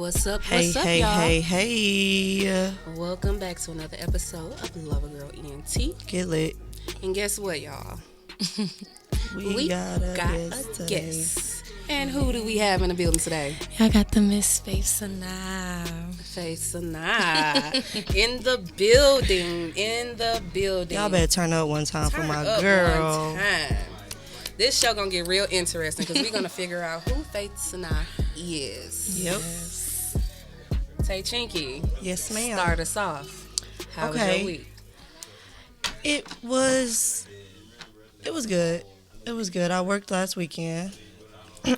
What's up, Hey, y'all? hey. Welcome back to another episode of Lover Girl ENT. Get lit. And guess what, y'all? We got a guest. And who do we have in the building today? I got the Miss FaithSanaa. FaithSanaa. in the building. Y'all better turn up one time for my up girl. One time. This show gonna get real interesting because we're gonna figure out who FaithSanaa is. Yep. Yes. Tay Chinky. Yes, ma'am. Start us off. How was your week? It was good. It was good. I worked last weekend. For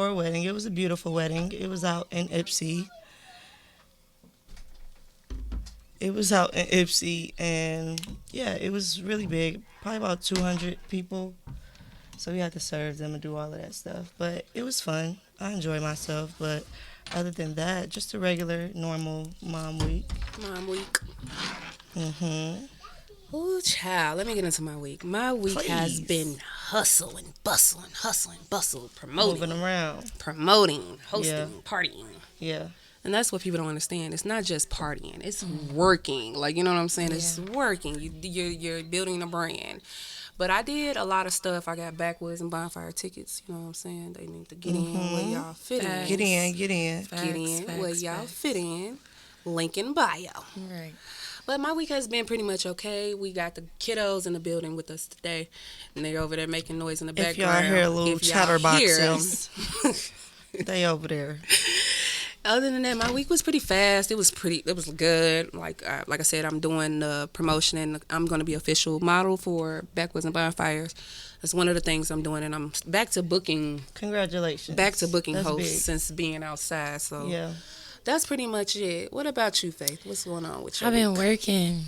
a wedding. It was a beautiful wedding. It was out in Ipsy. And yeah, it was really big. Probably about 200 people. So we had to serve them and do all of that stuff. But it was fun. I enjoyed myself. But other than that, just a regular, normal mom week. Mm-hmm. Ooh, child, let me get into my week. My week has been hustle, Moving around. promoting, hosting, partying. Yeah. And that's what people don't understand. It's not just partying. It's working. Like, you know what I'm saying? It's working. You're building a brand. But I did a lot of stuff. I got backwoods and bonfire tickets. You know what I'm saying? They need to get in where y'all fit in. Get in. Get in where y'all fit in. Link in bio. Right. But my week has been pretty much okay. We got the kiddos in the building with us today, and they're over there making noise in the background. If y'all hear little chatterboxes, they over there. Other than that, my week was pretty fast. It was good. Like I said, I'm doing the promotion, and I'm going to be official model for Backwoods and Bonfires. That's one of the things I'm doing, and I'm back to booking. Congratulations. Back to booking That's hosts big. since being outside. So yeah. That's pretty much it. What about you, Faith? What's going on with you? I've been working.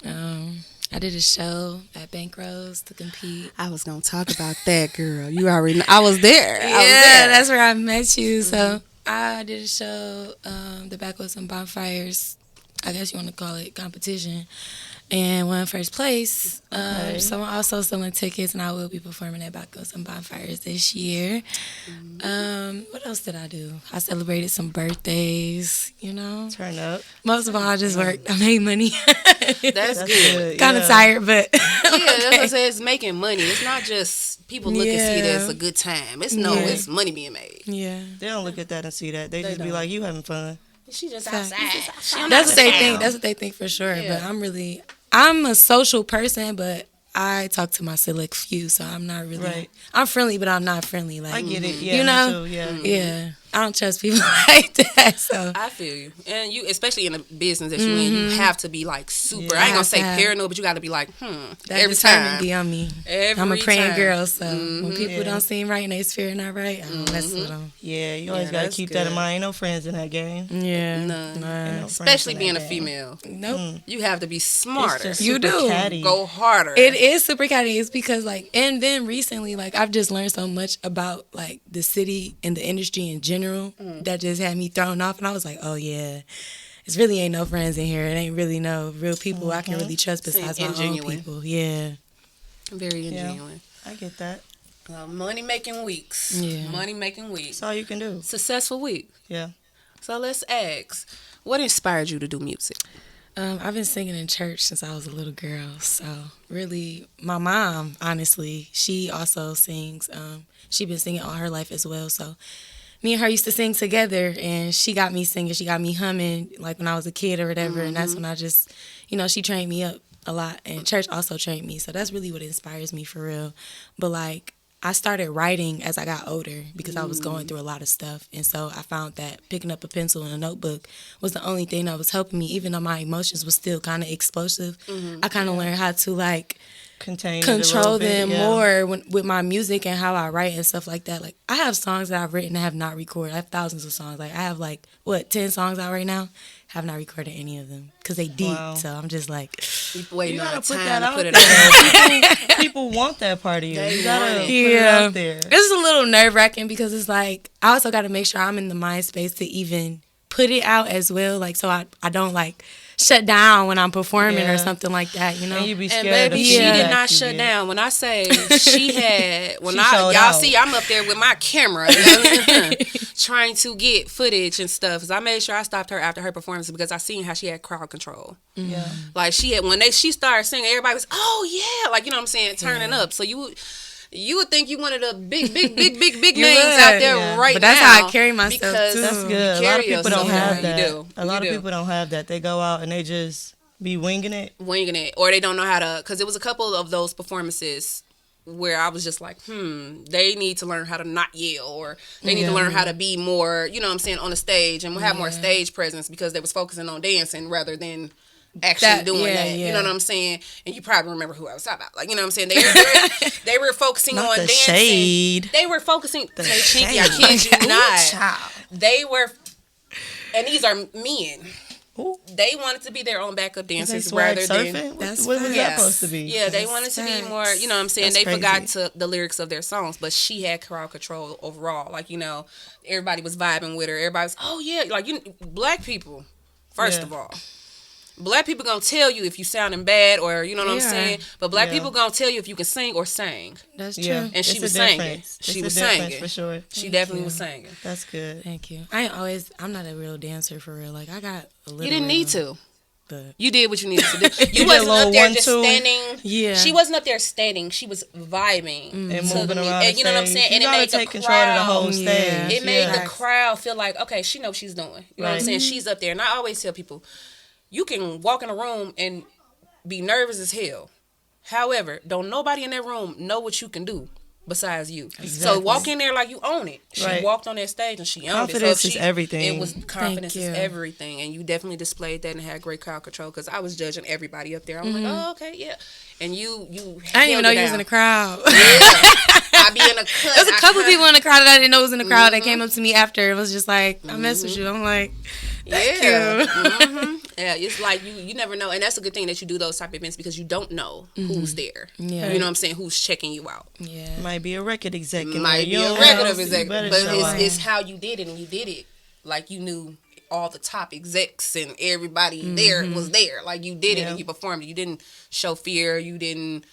I did a show at Bankrose to compete. I was going to talk about that, girl. You already know. I was there. That's where I met you. So I did a show, the Backwoods and Bonfires, I guess you want to call it competition, and won first place. So I'm also selling tickets, and I will be performing at Backwoods and Bonfires this year. What else did I do? I celebrated some birthdays, Turn up. Most of all, I just worked. I made money. That's good. Kind of tired, but that's what I said. It's making money. It's not just people look and see it as a good time. It's money being made. Yeah. They don't look at that and see that. They just be like, you having fun. She just outside. That's what they think. That's what they think for sure. Yeah. But I'm a social person, but I talk to my select few, so I'm not really. Right. I'm friendly, but I'm not friendly. Like, I get it. Yeah, you know? me too. Yeah. Yeah. I don't trust people like that. So I feel you. And you, especially in the business that you in, you have to be like super. Yeah, I ain't gonna say have. paranoid, but you got to be like, that every time. be on me. Every I'm a praying time. girl, so when people Yeah. don't seem right and they spirit not right, I don't mess with them. Yeah, you always got to that's keep that in good. mind. Ain't no friends in that game. Yeah. None. Ain't no friends Especially in being that a game. female. Nope. You have to be smarter. It's just You super do. catty. Go harder. It is super catty. It's because and then recently, I've just learned so much about the city and the industry in general that just had me thrown off, and I was like, oh yeah, it's really ain't no friends in here. It ain't really no real people I can really trust besides my own Ingenuine. people. Yeah. Very genuine. I get that. Money making weeks. Yeah. Money making weeks. That's all you can do. Successful week. Yeah. So let's ask, what inspired you to do music? I've been singing in church since I was a little girl. So really, my mom, honestly, she also sings. She been singing all her life as well. So me and her used to sing together, and she got me singing. She got me humming when I was a kid or whatever. And that's when I just, she trained me up a lot. And church also trained me. So that's really what inspires me for real. But I started writing as I got older because I was going through a lot of stuff. And so I found that picking up a pencil and a notebook was the only thing that was helping me, even though my emotions was still kind of explosive. I kind of learned how to control them more with my music and how I write and stuff like that. I have songs that I've written and have not recorded. I have thousands of songs. I have 10 songs out right now. Have not recorded any of them because they deep. Wow. So I'm just Waiting You on gotta a put time that to out put it there. out. People want that part of you. They You gotta want put it. it out there. It's a little nerve wracking because it's I also got to make sure I'm in the mind space to even put it out as well. So I don't shut down when I'm performing Yeah. or something like that, you know. And you be And scared baby, of she feedback did not you shut get. down. When I say she had, She showed y'all out. see, I'm up there with my camera, trying to get footage and stuff. Cause I made sure I stopped her after her performance because I seen how she had crowd control. Yeah. Like she had she started singing, everybody was, oh yeah, like you know what I'm saying, turning up. So you would think you one of the big names You out would, there yeah. right now. But that's how I carry myself, because too. That's good. A you lot of carry people don't yourself. have that. You do. A lot You of do. people don't have that. They go out and they just be winging it. Winging it, or they don't know how to. Because it was a couple of those performances where I was just like, they need to learn how to not yell, or they need to learn how to be more, you know what I'm saying, on the stage and have more stage presence because they was focusing on dancing rather than actually doing that. You know what I'm saying? And you probably remember who I was talking about. Like, you know what I'm saying? They were focusing Not on the dancing. shade. They were focusing. The Chinky, I shade. kid you not. Child. They were, and these are men. Ooh. They wanted to be their own backup They dancers swag rather surfing? than. What was that Yes. supposed to be? Yeah, they wanted to be more, you know what I'm saying? That's They forgot crazy. the lyrics of their songs, but she had crowd control overall. Like, you know, everybody was vibing with her. Everybody was, oh yeah, like black people, first Yeah. of all. Black people gonna tell you if you sounding bad or you know what I'm Yeah. saying, but black Yeah. people gonna tell you if you can sing or sang. That's true. Yeah. And she It's was a singing. difference. She It's was a difference singing. for sure. She definitely was singing. That's good. Thank you. I'm not a real dancer for real. Like I got a little. You didn't need rhythm, to. But You did what you needed to do. did You a wasn't little up there 1, just 2. standing. Yeah. She wasn't up there standing. She was vibing And to moving the around music. the And you know what I'm stage. saying? You And it gotta made take the control of the crowd. whole Yeah. stage. It made the Facts. crowd feel like, okay, she knows what she's doing. You know what I'm Right. saying? She's up there. And I always tell people, you can walk in a room and be nervous as hell. However, don't nobody in that room know what you can do besides you. So Exactly. walk in there like you own it. She Right. walked on that stage and she owned Confidence it. So is everything. It was confidence Thank is you. everything, and you definitely displayed that and had great crowd control. Because I was judging everybody up there. I'm like, oh okay, yeah. And you. I didn't even know you was in the crowd. I be in a cut. There's a couple people in the crowd that I didn't know was in the crowd that came up to me after and was just like, I mess with you. I'm like, thank you. Yeah, it's like you never know, and that's a good thing that you do those type of events because you don't know who's there. Yeah. You know what I'm saying? Who's checking you out? Yeah. Might be a record executive. Might be You a don't record know. of You exec, better but show out. it's how you did it, and you did it like you knew all the top execs and everybody there was there. Like you did it Yeah. and you performed it. You didn't show fear. You didn't.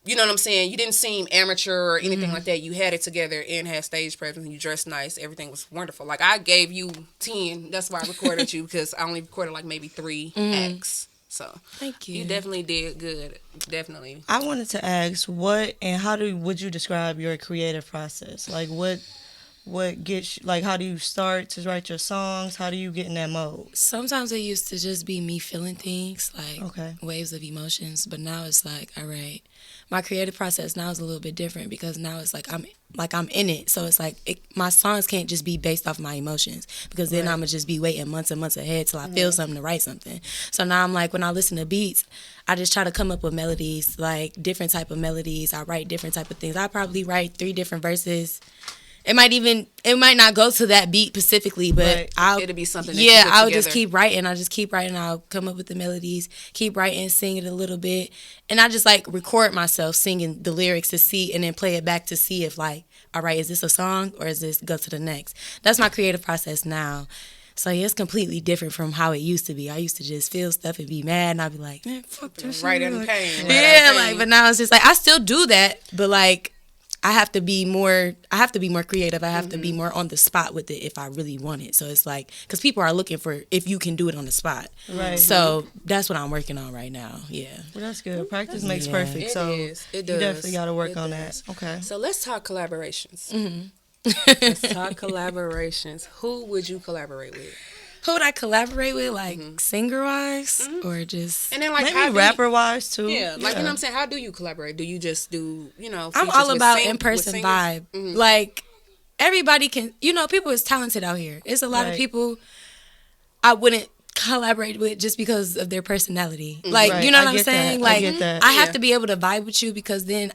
You know what I'm saying? You didn't seem amateur or anything like that. You had it together and had stage presence. And you dressed nice. Everything was wonderful. Like I gave you 10. That's why I recorded you because I only recorded like maybe 3 acts. So Thank you. you definitely did good. Definitely. I wanted to ask what and how would you describe your creative process? Like what gets you, like how do you start to write your songs? How do you get in that mode? Sometimes it used to just be me feeling things, like Okay. waves of emotions. But now it's like, all right, my creative process now is a little bit different because now it's like I'm in it. So it's like my songs can't just be based off my emotions because then I'm gonna just be waiting months and months ahead till I feel something to write something. So now I'm like, when I listen to beats, I just try to come up with melodies, like different type of melodies. I write different type of things. I probably write 3 different verses. It might not go to that beat specifically, but Right. It'll be something that you put I'll together. just keep writing. I'll just keep writing. I'll come up with the melodies, keep writing, sing it a little bit. And I just like record myself singing the lyrics to see and then play it back to see if like, all right, is this a song or is this go to the next? That's my creative process now. So yeah, it's completely different from how it used to be. I used to just feel stuff and be mad and I'd be like, man, fuck this Right shit. in Like, pain. Right yeah, out of like, pain. but now it's just like, I still do that, but like, I have to be more creative. I have to be more on the spot with it if I really want it. So it's like, because people are looking for if you can do it on the spot. Right. So that's what I'm working on right now. Yeah. Well, that's good. Practice makes Yeah. perfect. It So is. It you does. definitely got to work It on does. that. Okay. So let's talk collaborations. Mm-hmm. Let's talk collaborations. Who would you collaborate with? Who would I collaborate with, like singer wise, or just? And then like how Maybe do you- rapper wise too. Yeah, like you know what I'm saying. How do you collaborate? Do you just do I'm features all with about with in person singers? vibe. Like everybody can, people is talented out here. It's a lot of Right. people I wouldn't collaborate with just because of their personality. Like Right, you know I what I'm get that. saying? I Like get that. I have Yeah. to be able to vibe with you because then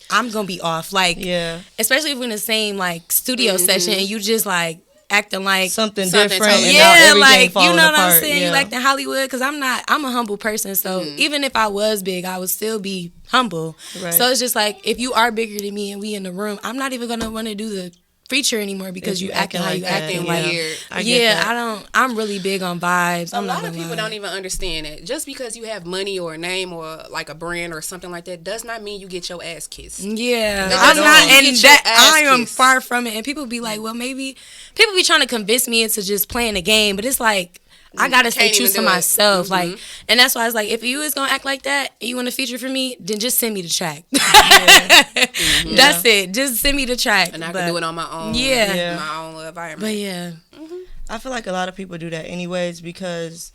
I'm gonna be off. Like Yeah. especially if we're in the same like studio session and you just like acting like Something Something different. totally- And now yeah, everything like you falling know what apart. I'm saying. Yeah. You like the Hollywood because I'm a humble person. So even if I was big, I would still be humble. Right. So it's just like if you are bigger than me and we in the room, I'm not even gonna want to do the feature anymore because you acting how you that. acting Yeah. like. Weird. I get that. I don't. I'm really big on vibes. A I'm lot not of gonna people lie. don't even understand it. Just because you have money or a name or like a brand or something like that does not mean you get your ass kissed. Yeah, That I'm doesn't not, mean you and get your that ass I am kissed. far from it. And people be like, well, maybe people be trying to convince me into just playing the game, but it's like I gotta stay Can't true even to do it. myself. Mhm. Like, and that's why I was like, if you is gonna act like that, and you want to feature for me, then just send me the track. That's it. Just send me the track, And I but, can do it on my own. Yeah. My own environment. But yeah, I feel like a lot of people do that anyways because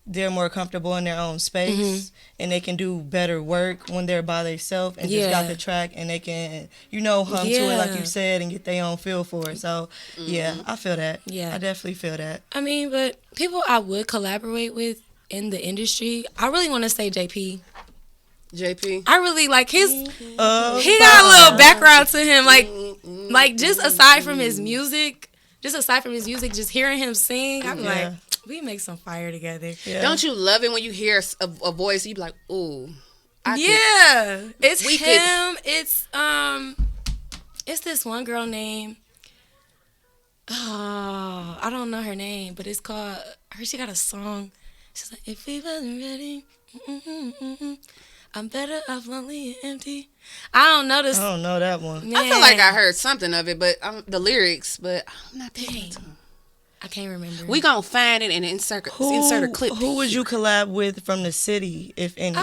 they're more comfortable in their own space and they can do better work when they're by themselves and just got Yeah. the track and they can, hum to it like you said and get their own feel for it. So, yeah, I feel that. Yeah. I definitely feel that. I mean, but people I would collaborate with in the industry, I really want to say JP. JP. I really like his. He He got a little background to him, like just aside from his music, just hearing him sing, I'm like, we make some fire together. Yeah. Don't you love it when you hear a voice? You be like, ooh. It's we him. It's this one girl named. Oh, I don't know her name, but it's called. She got a song. She's like, if we wasn't ready, I'm better off lonely and empty. I don't know this. I don't know that one. I feel like I heard something of it, but the lyrics, but I'm not paying attention. I can't remember. We gonna find it and insert a clip. Who would you collab with from the city, if any?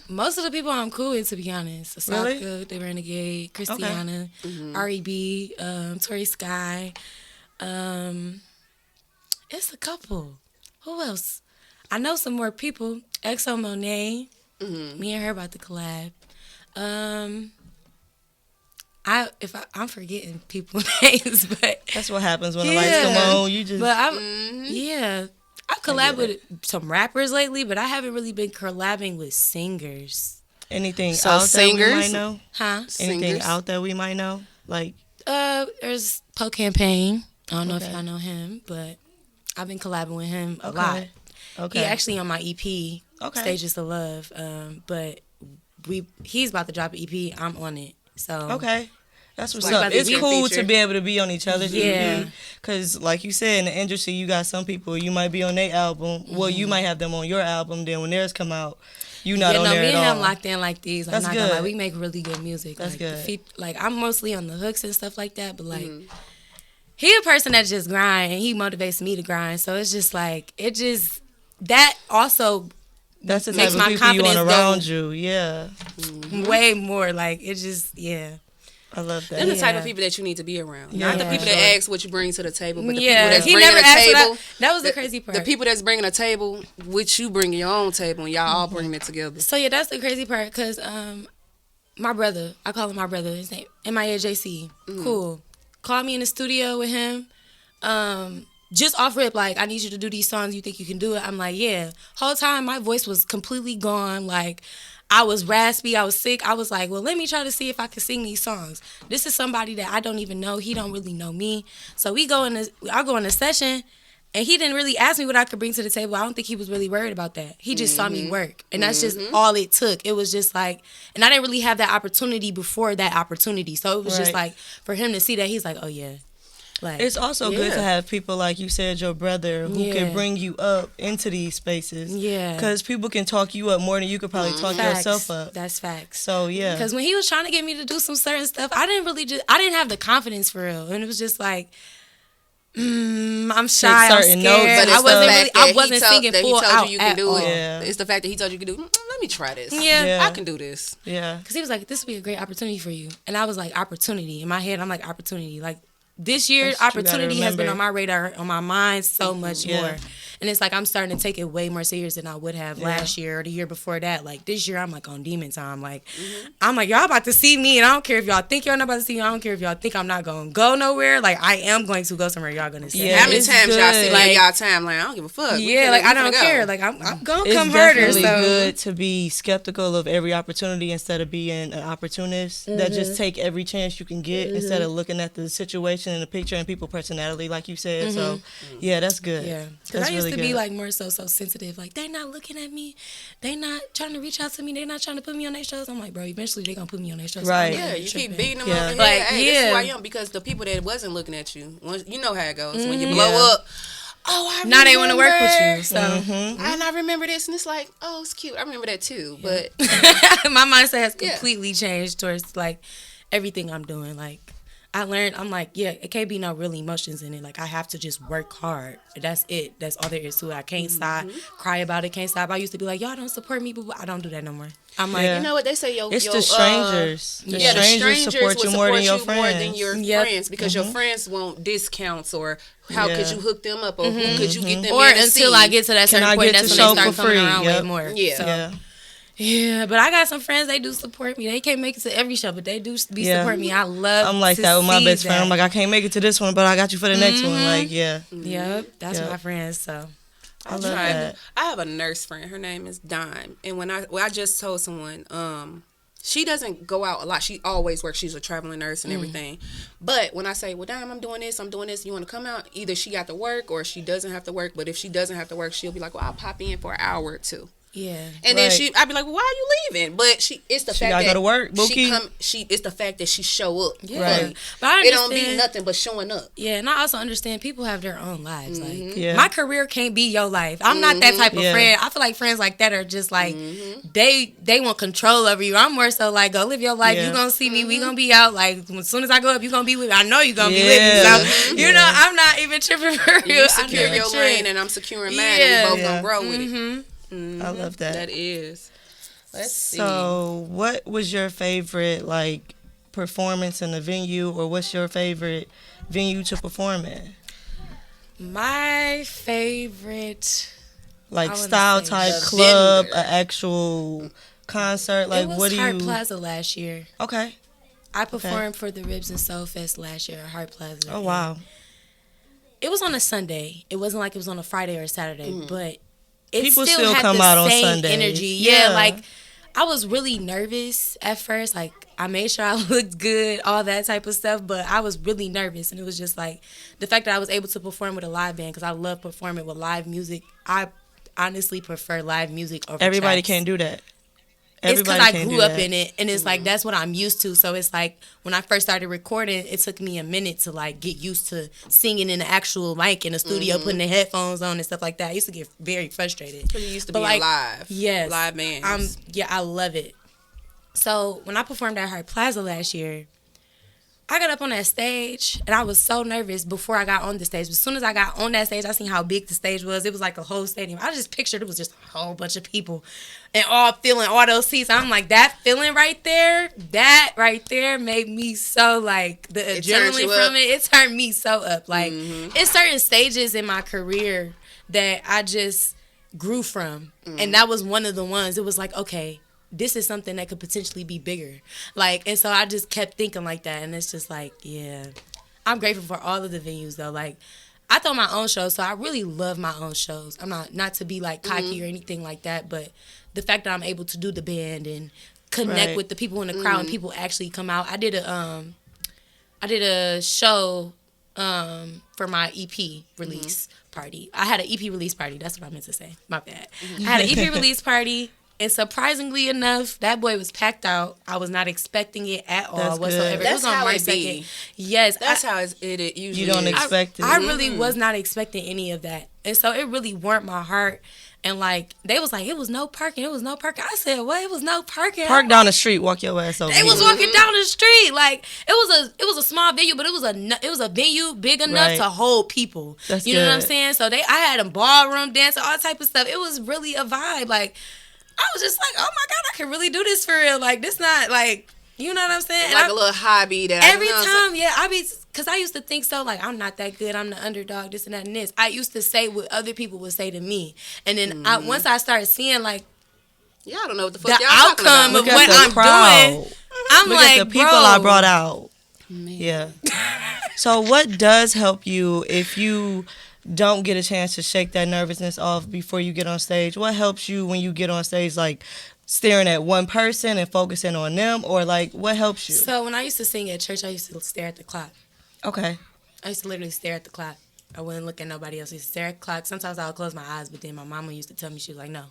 Most of the people I'm cool with, to be honest. Really? Asaka, The Renegade, Christiana, R.E.B., Tori Sky. It's a couple. Who else? I know some more people. Exo Monet. Me and her about to collab. I'm forgetting people's names, but That's what happens when the lights come on. You just. but I've collabed with some rappers lately, but I haven't really been collabing with singers. Anything So out that we singers? might know? Huh? Anything Singers? out that we might know? Like, There's Poe Campaign. I don't know if Okay. y'all know him, but I've been collabing with him a lot. okay. He actually on my EP, Okay. Stages of Love. But he's about to drop an EP. I'm on it. So Okay. That's what's Like up. about to It's be a cool feature. to be able to be on each other's Yeah. Because, like you said, in the industry, you got some people, you might be on their album. Well, you might have them on your album. Then when theirs come out, you not on there me at and him all. locked in like these. I'm That's not gonna lie. good. We make really good music. That's like, good. Like I'm mostly on the hooks and stuff like that, but like he a person that just grind and he motivates me to grind. So it's just like that also That's the type makes of my people you want confidence around you. Yeah. way more like it just I love that. They're the type Yeah. of people that you need to be around. Yeah, Not the people sure. that ask what you bring to the table, but the Yeah, people that's he bringing never a asked for table. that was the crazy part. The people that's bringing a table, which you bring your own table, and y'all all bringing it together. So yeah, that's the crazy part because my brother, I call him my brother. His name MIAJC. Cool. Called me in the studio with him. Just off rip, like, I need you to do these songs. You think you can do it? I'm like, yeah. Whole time my voice was completely gone. Like, I was raspy. I was sick. I was like, well, let me try to see if I can sing these songs. This is somebody that I don't even know. He don't really know me. So I go in a session. And he didn't really ask me what I could bring to the table. I don't think he was really worried about that. He just saw me work. And that's just all it took. It was just like, and I didn't really have that opportunity before that opportunity. So it was just Right. like, for him to see that, he's like, oh yeah. Like, It's also good to have people like you said, your brother, who Yeah. can bring you up into these spaces. Yeah. Because people can talk you up more than you could probably talk facts. yourself up. That's facts. So, yeah. Because when he was trying to get me to do some certain stuff, I didn't have the confidence for real. And it was just like, I'm shy, I'm certain scared. notes, But I it's the fact that wasn't he told, singing that he full told out you you can at do all. it. Yeah. It's the fact that he told you you can do it. Let me try this. Yeah. I can do this. Yeah. Because he was like, this would be a great opportunity for you. And I was like, opportunity. In my head, I'm like, opportunity. Like, this year, That's what you gotta opportunity has been remember. on my radar, on my mind so much Yeah. more. And it's like, I'm starting to take it way more serious than I would have last year or the year before that. Like, this year, I'm like on demon time. Like, I'm like, y'all about to see me. And I don't care if y'all think y'all not about to see me. I don't care if y'all think I'm not going to go nowhere. Like, I am going to go somewhere y'all going to see Yeah, How me. many it's times y'all see good. me on Like- y'all timeline? I don't give a fuck. We Yeah, finna- like, we I finna don't go. care. Like, I'm going to It's come harder. definitely So. good to be skeptical of every opportunity instead of being an opportunist that just take every chance you can get instead of looking at the situation and the picture and people personality like you said. So yeah, that's good. Yeah, because That's I used really to be good. like more so sensitive. Like, they not looking at me. They not trying to reach out to me. They not trying to put me on their shows. I'm like, bro, eventually they gonna put me on their shows. Right. Yeah, you keep beating them Yeah. over the Like, head. Hey, this is yeah. who I am, because the people that wasn't looking at you, you know how it goes. When you blow up, oh, I Now they want to work with remember. you. So And I remember this, and it's like, oh, it's cute. I remember that too. But my mindset has completely changed towards like everything I'm doing. Like, I learned, I'm like, yeah, it can't be no real emotions in it. Like, I have to just work hard. That's it. That's all there is to it. I can't stop, cry about it, can't stop. I used to be like, y'all don't support me, but I don't do that no more. I'm like, Yeah. you know what they say? It's the strangers. The the strangers support you more than your friends. friends. Because your friends want discounts, or how could you hook them up, or who could you get them or in to until see? I get to that Can certain I point, get that's to when show they start for coming free? around Yep. way more. Yeah. So, Yeah. yeah, but I got some friends, they do support me. They can't make it to every show, but they do be support me. I love I'm like to that with my see best friend. that. I'm like, I can't make it to this one, but I got you for the next one. Like, yeah. Yep, that's Yep. my friends, so. I love Tried. that. I have a nurse friend. Her name is Dime, and when I just told someone, she doesn't go out a lot. She always works. She's a traveling nurse and everything. But when I say, well, Dime, I'm doing this, you want to come out? Either she got to work or she doesn't have to work. But if she doesn't have to work, she'll be like, well, I'll pop in for an hour or two. Yeah. And then Right. I'd be like, well, why are you leaving? But it's the fact gotta that go to work, Bookie. it's the fact that she show up. Yeah. Right. But I It don't be understand. nothing but showing up. Yeah, and I also understand people have their own lives. Like, Yeah. my career can't be your life. I'm not that type of Yeah. friend. I feel like friends like that are just like, they want control over you. I'm more so like, go live your life. Yeah. You gonna see me. We gonna be out. Like, as soon as I go up, you gonna be with me. I know you gonna be Yeah. with me. So, you know, I'm not even tripping for real. You secure your lane, and I'm securing mine, and we both gonna grow with it. I love that. That is. Let's see. So, what was your favorite like performance in a venue, or what's your favorite venue to perform in? My favorite. I Like wanna style say type the club, vendor. an actual concert. Like, It was what do Hart you? Plaza last year. Okay. I performed for the Ribs and Soul Fest last year at Hart Plaza. Oh wow. It was on a Sunday. It wasn't like it was on a Friday or a Saturday, but it People still still had come the out on same Sundays. energy. Yeah. Yeah, like I was really nervous at first. Like I made sure I looked good, all that type of stuff, but I was really nervous, and it was just like the fact that I was able to perform with a live band, because I love performing with live music. I honestly prefer live music over Everybody tracks. can't do that. It's because Everybody I can't grew do up that. in it, and it's like that's what I'm used to. So it's like when I first started recording, it took me a minute to like get used to singing in the actual mic in the studio, putting the headphones on and stuff like that. I used to get very frustrated. You used to But, be like, live. Yes, Live bands. I love it. So when I performed at Hart Plaza last year, I got up on that stage, and I was so nervous before I got on the stage. But as soon as I got on that stage, I seen how big the stage was. It was like a whole stadium. I just pictured it was just a whole bunch of people and all filling all those seats. I'm like, that feeling right there made me so like the turned adrenaline you from up. it. It turned me so up. Like it's certain stages in my career that I just grew from, and that was one of the ones. It was like, okay, this is something that could potentially be bigger. Like, and so I just kept thinking like that. And it's just like, yeah, I'm grateful for all of the venues though. Like, I throw my own shows, so I really love my own shows. I'm not to be like cocky or anything like that, but the fact that I'm able to do the band and connect Right. with the people in the crowd and people actually come out. I did a show for my EP release party. I had an EP release party. That's what I meant to say. My bad. I had an EP release party. And surprisingly enough, that boy was packed out. I was not expecting it at all That's whatsoever. good. It was That's on how March it be. 2nd. Yes. That's how it usually You don't is. expect it. I really was not expecting any of that. And so it really warmed my heart. And like, they was like, it was no parking. It was no parking. I said, what? It was no parking? Park down the street, walk your ass over. They was here. walking down the street. Like, it was a small venue, but it was a venue big enough Right. to hold people. That's you know what I'm good. saying? So I had them ballroom dancing, all type of stuff. It was really a vibe. Like, I was just like, oh my God, I can really do this for real. Like, this not like, you know what I'm saying? Like And a little hobby that every you know what I'm time, yeah, because I used to think so, like, I'm not that good, I'm the underdog, this and that and this. I used to say what other people would say to me. And then once I started seeing, like, saying? Y'all don't know what the fuck the y'all talking outcome about. of Look what at the I'm crowd. doing, I'm Look like, at the people bro, I brought out. Yeah. So what does help you if you don't get a chance to shake that nervousness off before you get on stage? What helps you when you get on stage, like staring at one person and focusing on them, or like what helps you? So when I used to sing at church, I used to stare at the clock. Okay. I used to literally stare at the clock. I wouldn't look at nobody else. It's stare at the clock. Sometimes I would close my eyes, but then my mama used to tell me, she was like, no.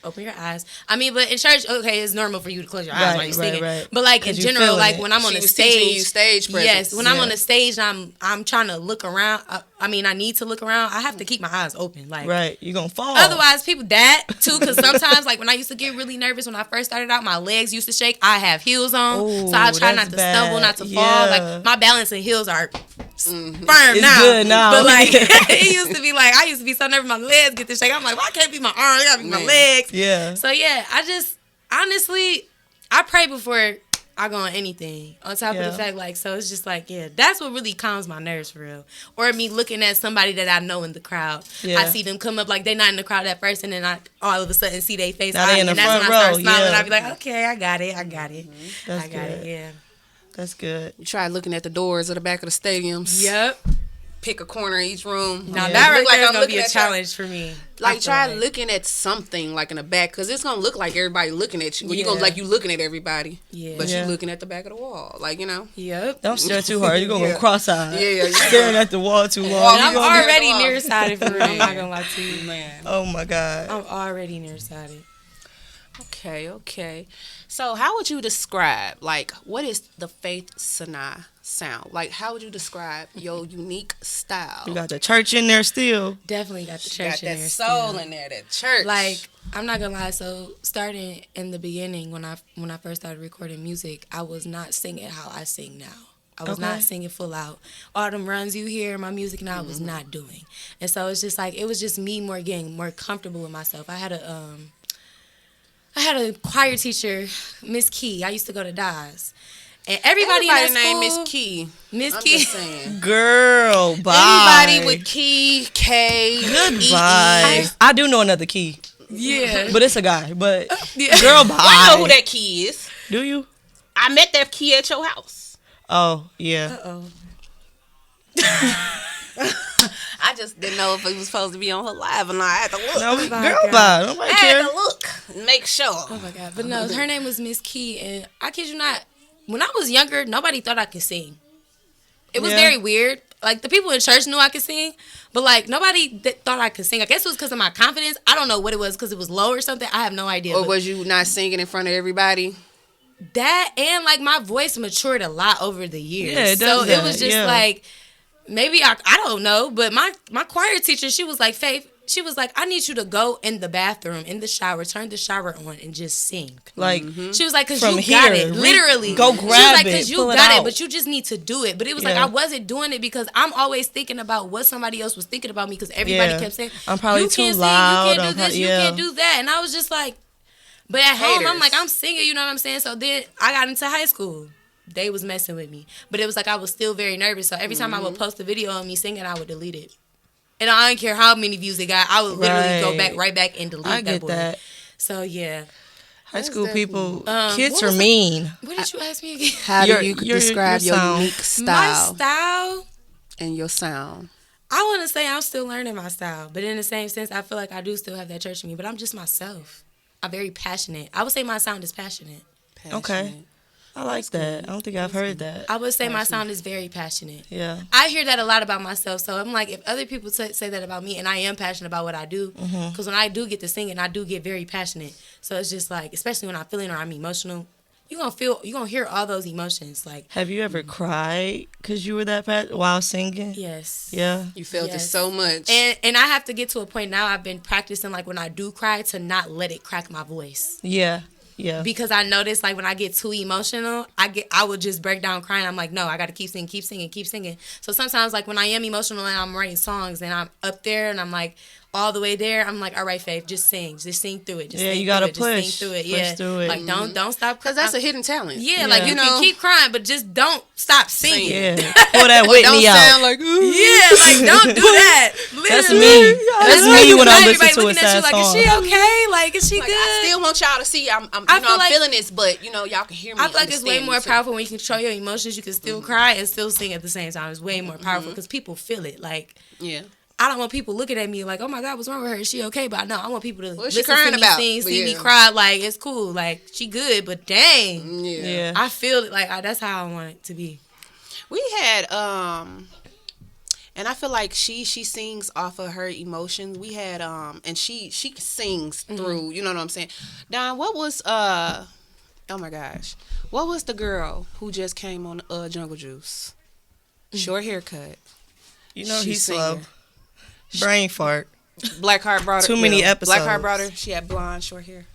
Open your eyes. I mean, but in church, okay, it's normal for you to close your eyes while you're singing. Right. But like in general, like when I'm on the stage, stage presence. yes, when I'm on the stage, I'm trying to look around. I need to look around. I have to keep my eyes open. Like, right, you're gonna fall. Otherwise, people that too, because sometimes, like when I used to get really nervous when I first started out, my legs used to shake. I have heels on, so I try not to stumble, not to fall. Like my balance and heels are firm it's now. Good now. But like it used to be like I used to be so nervous my legs get to shake. I'm like, well, I can't be my arms, I gotta be my legs. Yeah. So yeah, I just honestly I pray before I go on anything. On top of the fact, like, so it's just like, yeah, that's what really calms my nerves for real. Or me looking at somebody that I know in the crowd. Yeah. I see them come up like they not in the crowd at first, and then I all of a sudden see their face. Now they in the and front that's when I start row, smiling. yeah. I be like, okay, I got it. That's I got good. it, yeah. That's good. You try looking at the doors of the back of the stadiums. Yep. Pick a corner in each room. Now that right there is going to be a challenge for me. Like, try looking at something, like, in the back, because it's going to look like everybody looking at you. Well, you're going to like you looking at everybody. Yeah. But you're looking at the back of the wall. Like, you know. Yep. Don't stare too hard. You're going to go cross-eyed. Yeah. Staring at the wall too long. And I'm already nearsighted for real. I'm not going to lie to you. Man. Oh, my God. I'm already nearsighted. Okay. So, how would you describe, like, what is the FaithSanaa sound? Like, how would you describe your unique style? You got the church in there still. Definitely got the church in there. Got that soul in there, that church. Like, I'm not gonna lie. So, starting in the beginning, when I first started recording music, I was not singing how I sing now. I was not singing full out. All them runs you hear in my music now, I was not doing. And so it's just like, it was just me getting more comfortable with myself. I had a choir teacher, Miss Key. I used to go to DAS. And everybody in that school, named Miss Key. Miss I'm Key. just saying. Girl, bye. Anybody with Key, K, Goodbye. I do know another Key. Yeah. But it's a guy. But Yeah. girl, bye. I know who that Key is. Do you? I met that Key at your house. Oh, yeah. Uh-oh. I just didn't know if it was supposed to be on her live or not. I had to look. No, my girl, God. bye. Nobody I care. had to look and make sure. Oh my God. But no, her name was Miss Key, and I kid you not, when I was younger, nobody thought I could sing. It was very weird. Like, the people in church knew I could sing, but like nobody thought I could sing. I guess it was because of my confidence. I don't know what it was, because it was low or something. I have no idea. Or was you not singing in front of everybody? That, and like my voice matured a lot over the years. Yeah, it does so that. it was just like, maybe I don't know, but my choir teacher, she was like, Faith, she was like, I need you to go in the bathroom, in the shower, turn the shower on, and just sing. Like, she was like, because from you got here, it. Literally. go She was grab like, it, because you pull it got out. it, but you just need to do it. But it was like, I wasn't doing it because I'm always thinking about what somebody else was thinking about me, because everybody kept saying, I'm probably you too can't loud. sing, you can't do this, you can't do that. And I was just like, but at home, I'm like, I'm singing, you know what I'm saying? So then I got into high school. They was messing with me. But it was like I was still very nervous. So every time I would post a video of me singing, I would delete it. And I didn't care how many views it got. I would literally go right back and delete I get boy. that. So, yeah. High school people, what kids are was mean. What did you ask me again? How do you describe your sound. unique style? My style? And your sound. I want to say I'm still learning my style. But in the same sense, I feel like I do still have that church in me. But I'm just myself. I'm very passionate. I would say my sound is passionate. Okay. I like that. I don't think I've heard that. I would say my sound is very passionate. Yeah. I hear that a lot about myself. So I'm like, if other people say that about me, and I am passionate about what I do, because when I do get to singing, I do get very passionate. So it's just like, especially when I'm feeling or I'm emotional, you're gonna hear all those emotions. Like, have you ever cried because you were that while singing? yes. Yeah. You felt it so much. And I have to get to a point now, I've been practicing, like, when I do cry, to not let it crack my voice. Yeah. Yeah. Because I notice, like, when I get too emotional, I would just break down crying. I'm like, no, I got to keep singing. So sometimes, like, when I am emotional and I'm writing songs and I'm up there and I'm like all the way there, I'm like, all right, Faith, just sing through it. Just you gotta push. push. Just sing through it. Push through it. Like, don't stop. Because that's a hidden talent. Yeah, like, you can keep crying, but just don't stop singing. Yeah. Pull that Whitney don't out. sound like, ooh. Yeah, like, don't do that. Literally. That's me. That's me when I listen to a everybody looking at you sad like, song. is she okay? Like, is she Like, good? I still want y'all to see I'm feeling this, but, y'all can hear me. I feel like it's way understand more me, too. powerful when you control your emotions. You can still cry and still sing at the same time. It's way more powerful because people feel it. Like, Yeah. I don't want people looking at me like, oh my God, what's wrong with her? Is she okay? But no, I want people to What's she listen crying to me about? sing, see me Yeah. cry. Like, it's cool. Like, she good, but dang. Yeah. I feel it. Like, that's how I want it to be. We had, and And I feel like she sings off of her emotions. We had and she sings through, you know what I'm saying? Don, what was oh my gosh. What was the girl who just came on Jungle Juice? Short haircut. You know She's he's slow. singer. Brain fart. Blackheart brought her. Too many episodes. Blackheart brought her. She had blonde, short hair.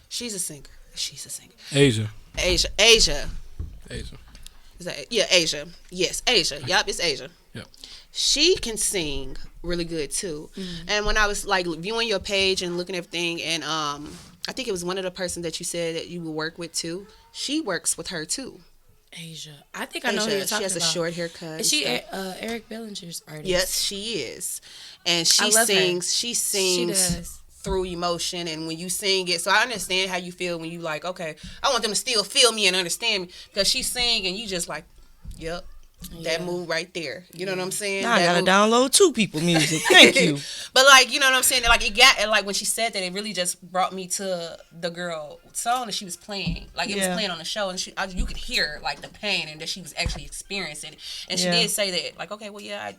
She's a singer. Asia. Asia. Is that Asia? Yes, Asia. Yep, it's Asia. Yep. She can sing really good too. And when I was like viewing your page and looking at everything, and I think it was one of the person that you said that you would work with too. She works with her too. Asia. I think I know who you're talking about. She has a short haircut. Is she Eric Bellinger's artist? Yes, she is. And she sings. She sings through emotion, and when you sing it, so I understand how you feel when you like, okay, I want them to still feel me and understand me, because she sing and you just like, yep. That move right there. You know what I'm saying? Now I gotta download 2 people music. Thank you. But like, you know what I'm saying? Like it got, like when she said that, it really just brought me to the girl song that she was playing. Like it was playing on the show, and you could hear like the pain and that she was actually experiencing. And she did say that, like, okay, well, yeah,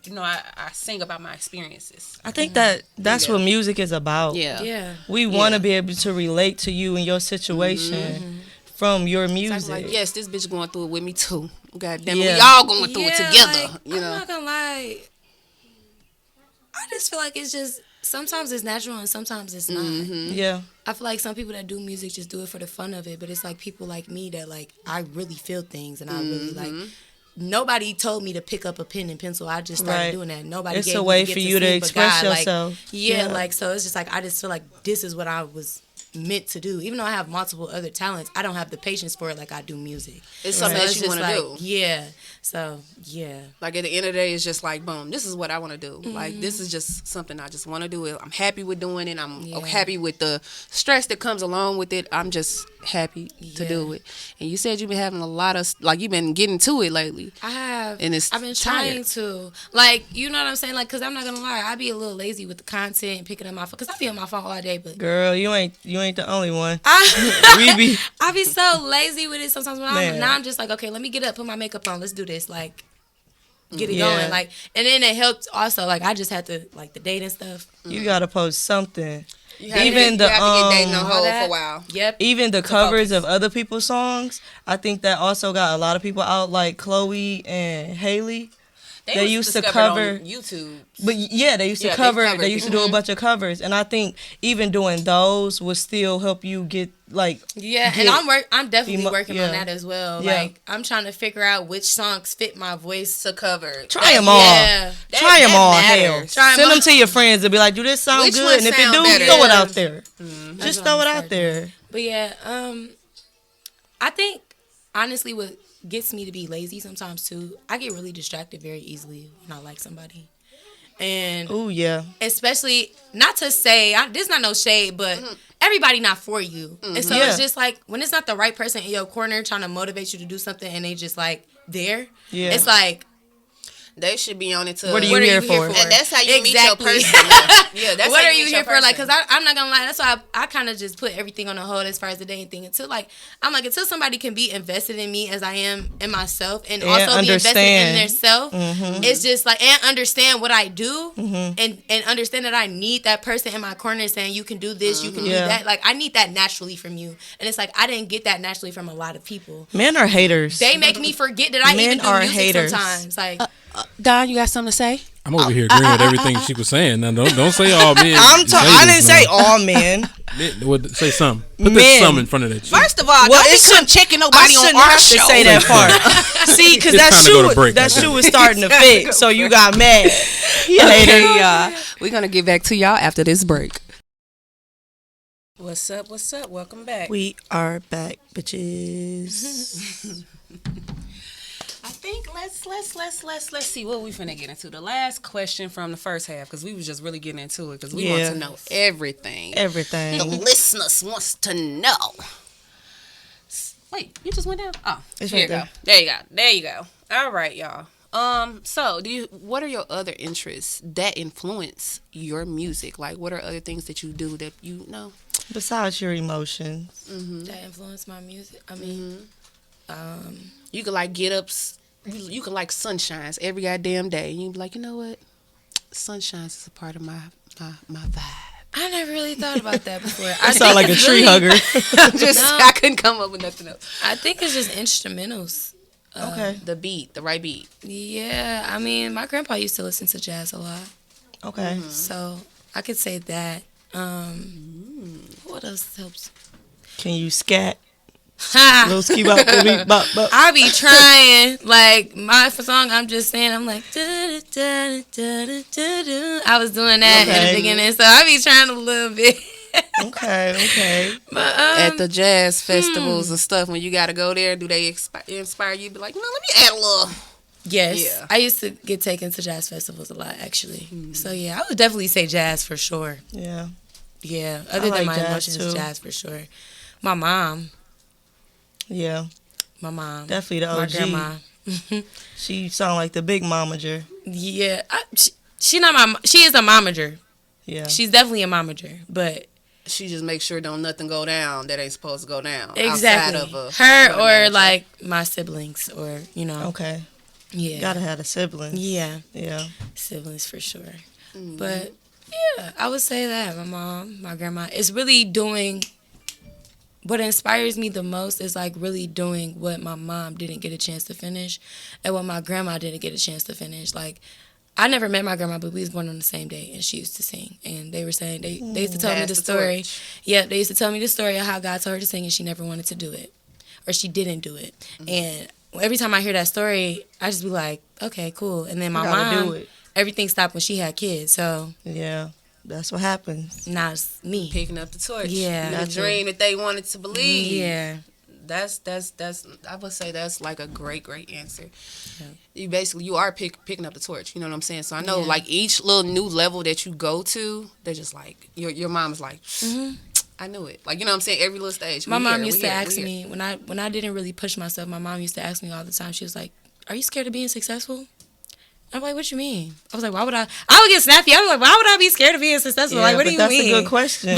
I sing about my experiences. I think that's what music is about. Yeah. We want to be able to relate to you and your situation from your music. Like, yes, this bitch going through it with me too. God damn it, we all going through it together. Like, I'm not gonna lie. I just feel like it's just, sometimes it's natural and sometimes it's not. Yeah. I feel like some people that do music just do it for the fun of it, but it's like people like me that like, I really feel things and I really like, nobody told me to pick up a pen and pencil. I just started doing that. Nobody It's gave a me way the for gift you to sing, express but God, yourself. Like, like, so it's just like, I just feel like this is what I was meant to do. Even though I have multiple other talents, I don't have the patience for it like I do music. It's something that you want to like, do. Yeah. So, yeah. Like at the end of the day, it's just like, boom, this is what I want to do. Like this is just something I just want to do. I'm happy with doing it. I'm happy with the stress that comes along with it. I'm just happy to do it. And you said you've been having a lot of, like, you've been getting to it lately. I have. And I've been trying to. Like, you know what I'm saying? Like, because I'm not going to lie, I be a little lazy with the content and picking up my phone. Because I be on my phone all day. But Girl, you ain't the only one. I be so lazy with it sometimes. When I'm just like, okay, let me get up, put my makeup on, let's do this. Like, get it going. Like, and then it helped also. Like, I just had to, like, the date and stuff. You gotta post something. You have to get dating on hold for a while. Yep. Even the covers of other people's songs, I think that also got a lot of people out, like Chloe and Haley. They used to cover on YouTube. But they used to cover. They used to do a bunch of covers, and I think even doing those would still help you get like. Yeah, and I'm definitely working on that as well. Yeah. Like, I'm trying to figure out which songs fit my voice to cover. Try them all. Yeah. Try them all. Hell, send them to your friends and be like, "Do this sound which good?" And if it do, throw it out there. Just throw it out there. But yeah, I think honestly what gets me to be lazy sometimes too, I get really distracted very easily when I like somebody. And especially, not to say, this not no shade, but everybody not for you. And so it's just like, when it's not the right person in your corner trying to motivate you to do something and they just like there, it's like, they should be on it too. What are you here for? And that's how you meet your person. Yeah, that's what how are you here for? person. Like, because I'm not gonna lie, that's why I kind of just put everything on the hold as far as the dating thing. Until until somebody can be invested in me as I am in myself, and also be invested in their self. It's just like, and understand what I do, and understand that I need that person in my corner saying, you can do this, you can do that. Like, I need that naturally from you, and it's like I didn't get that naturally from a lot of people. Men are haters. They make me forget that I even do music haters. Sometimes. Like. Don, you got something to say? I'm over here agreeing with everything she was saying. Now, don't say all men. I didn't say all men. Say some. Put that some in front of that. First of all, don't be checking nobody on our show. To say that part. See, because that shoe was starting to fit, so you got mad. Okay, y'all. We're gonna get back to y'all after this break. What's up? Welcome back. We are back, bitches. I think let's see what we finna get into. The last question from the first half, because we was just really getting into it, because we want to know everything. Everything. The listeners wants to know. Wait, you just went down? Oh, it's here right you go. There you go. All right, y'all. So what are your other interests that influence your music? Like, what are other things that you do that you know? Besides your emotions. That influence my music? I mean, you could like get up you can like sunshines every goddamn day. You can be like, you know what? Sunshines is a part of my vibe. I never really thought about that before. I sound like a tree hugger. I couldn't come up with nothing else. I think it's just instrumentals. Okay. The right beat. Yeah, I mean, my grandpa used to listen to jazz a lot. Okay. So I could say that. What else helps? Can you scat? Ha! Little ski bop, beep, bop, bop. I be trying, like, my song, I'm just saying, I'm like, da-da-da-da-da-da-da-da. I was doing that in the beginning, so I be trying a little bit. Okay. But, At the jazz festivals and stuff, when you got to go there, do they inspire you? Be like, no, let me add a little. yes, Yeah. I used to get taken to jazz festivals a lot, actually. So, yeah, I would definitely say jazz for sure. Yeah. Yeah, other than like my jazz, emotions, too. jazz for sure. My mom. Yeah. Definitely the my OG. grandma. She sound like the big momager. Yeah, she is a momager. Yeah. She's definitely a momager, but She just makes sure don't nothing go down that ain't supposed to go down. exactly Outside of her or like my siblings or Okay. yeah, Gotta have a sibling. yeah, Yeah. siblings for sure. But yeah, I would say that my mom, my grandma, is really doing. What inspires me the most is like really doing what my mom didn't get a chance to finish and what my grandma didn't get a chance to finish. Like, I never met my grandma, but we was born on the same day, and she used to sing. And they were saying, they used to tell me the story. Yeah, they used to tell me the story of how God told her to sing, and she never wanted to do it. Or she didn't do it. And every time I hear that story, I just be like, okay, cool. And then my mom, do it. everything stopped when she had kids. So Yeah. That's what happens. now it's me. picking up the torch. Yeah. The dream that they wanted to believe. Yeah. That's I would say that's like a great answer. Yeah. You are picking up the torch. You know what I'm saying? So I know like each little new level that you go to, they're just like your mom's like, I knew it. Like, you know what I'm saying? Every little stage. My mom used to ask me when I didn't really push myself. My mom used to ask me all the time. She was like, "Are you scared of being successful?" I'm like, "What you mean?" I was like, "Why would I?" I would get snappy. I was like, "Why would I be scared of being successful?" Yeah, like, what do you mean? That's a good question.